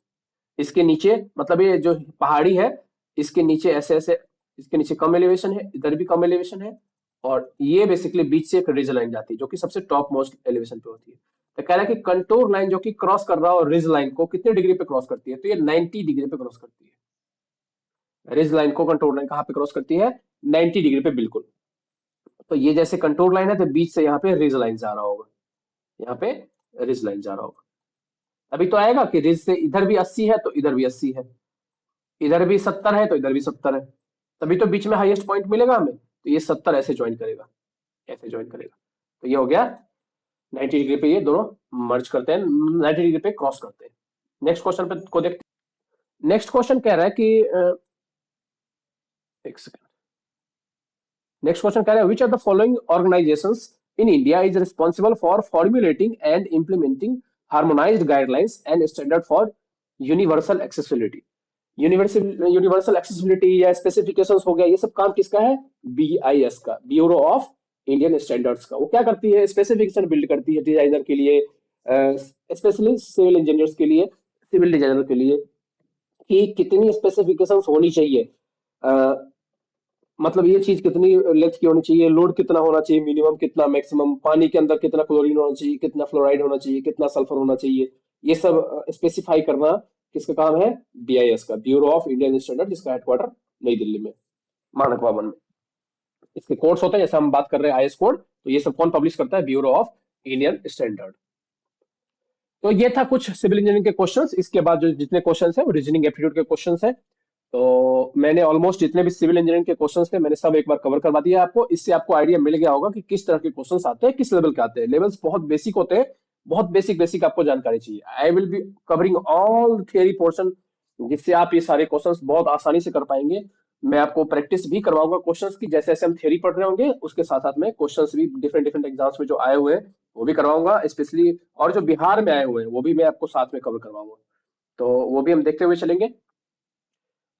इसके नीचे मतलब ये जो पहाड़ी है, इसके नीचे ऐसे ऐसे, इसके नीचे कम एलिवेशन है, इधर भी कम एलिवेशन है, और ये बेसिकली बीच से एक रिज लाइन जाती है जो कि सबसे टॉप मोस्ट एलिवेशन पे होती है। तो कह रहा है कि कंटूर लाइन जो कि क्रॉस कर रहा है, और रिज लाइन को कितने डिग्री पे क्रॉस करती है, तो ये 90 डिग्री पे क्रॉस करती है। रिज लाइन को कंटूर लाइन कहाँ पे क्रॉस करती है, 90 डिग्री पे बिल्कुल। तो ये जैसे कंटूर लाइन है, तो बीच से यहाँ पे रिज लाइन जा रहा होगा, यहाँ पे रिज लाइन जा रहा होगा। अभी तो आएगा कि रिज से इधर भी 80 है, तो इधर भी 80 है, इधर भी 70 है, तो इधर भी 70 है, तभी तो बीच में हाईएस्ट पॉइंट मिलेगा हमें। तो ये 70 ऐसे ज्वाइन करेगा, ऐसे ज्वाइन करेगा। तो ये हो गया 90 डिग्री पे, ये दोनों मर्ज करते हैं, 90 डिग्री पे क्रॉस करते हैं। नेक्स्ट क्वेश्चन पे को देखते हैं। नेक्स्ट क्वेश्चन कह रहा है कि एक सेकंड। नेक्स्ट क्वेश्चन कह रहा है, which of the following organisations in India is responsible for formulating and implementing harmonised guidelines and standard for universal accessibility. Universal universal accessibility या स्पेसिफिकेशंस हो गया, ये सब काम किसका है, BIS का, ब्यूरो ऑफ इंडियन स्टैंडर्ड्स का। वो क्या करती है, स्पेसिफिकेशन बिल्ड करती है डिजाइनर के लिए, स्पेशली सिविल इंजीनियर्स के लिए, सिविल डिजाइनर के लिए, कि कितनी स्पेसिफिकेशंस होनी चाहिए मतलब ये चीज कितनी लेंथ की होनी चाहिए, लोड कितना होना चाहिए, मिनिमम कितना, मैक्सिमम, पानी के अंदर कितना क्लोरीन होना चाहिए, कितना फ्लोराइड होना चाहिए, कितना सल्फर होना चाहिए, ये सब स्पेसिफाई करना किसका काम है? बीआईएस का, ब्यूरो ऑफ इंडियन स्टैंडर्ड, जिसका हेडक्वार्टर नई दिल्ली में, मानक भवन में। इसके कोड्स होते हैं, जैसे हम बात कर रहे हैं आईएस कोड, तो ये सब कौन पब्लिश करता है? Bureau of Indian standard. तो ये था कुछ सिविल इंजीनियरिंग के क्वेश्चंस। इसके बाद जो जितने क्वेश्चंस हैं वो रीजनिंग एप्टीट्यूड के क्वेश्चंस हैं। तो मैंने ऑलमोस्ट जितने भी सिविल इंजीनियरिंग के क्वेश्चंस थे मैंने सब एक बार कवर करवा दिया आपको। इससे आपको आइडिया मिल गया होगा कि किस तरह के क्वेश्चंस आते हैं, किस लेवल के आते हैं। लेवल्स बहुत बेसिक होते हैं, बहुत बेसिक बेसिक आपको जानकारी चाहिए। I will be covering all theory portion, जिससे आप ये सारे क्वेश्चंस बहुत आसानी से कर पाएंगे। मैं आपको प्रैक्टिस भी करवाऊंगा क्वेश्चंस की, जैसे जैसे हम थियरी पढ़ रहे होंगे उसके साथ साथ में क्वेश्चंस भी डिफरेंट डिफरेंट एग्जाम्स में जो आए हुए हैं वो भी करवाऊंगा स्पेशली, और जो बिहार में आए हुए हैं वो भी मैं आपको साथ में कवर करवाऊंगा। तो वो भी हम देखते हुए चलेंगे।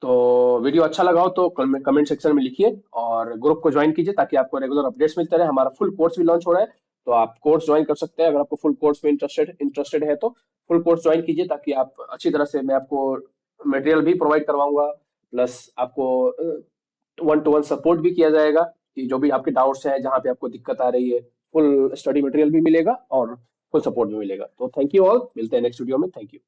तो वीडियो अच्छा लगा हो तो कमेंट सेक्शन में लिखिए, और ग्रुप को ज्वाइन कीजिए ताकि आपको रेगुलर अपडेट्स मिलते रहे। हमारा फुल कोर्स भी लॉन्च हो रहा है, तो आप कोर्स ज्वाइन कर सकते हैं अगर आपको फुल कोर्स में इंटरेस्टेड है। तो फुल कोर्स ज्वाइन कीजिए ताकि आप अच्छी तरह से, मैं आपको मटेरियल भी प्रोवाइड करवाऊंगा, प्लस आपको वन टू वन सपोर्ट भी किया जाएगा कि जो भी आपके डाउट्स हैं, जहाँ पे आपको दिक्कत आ रही है, फुल स्टडी मटेरियल भी मिलेगा और फुल सपोर्ट भी मिलेगा। तो थैंक यू ऑल, मिलते हैं नेक्स्ट वीडियो में। Thank you.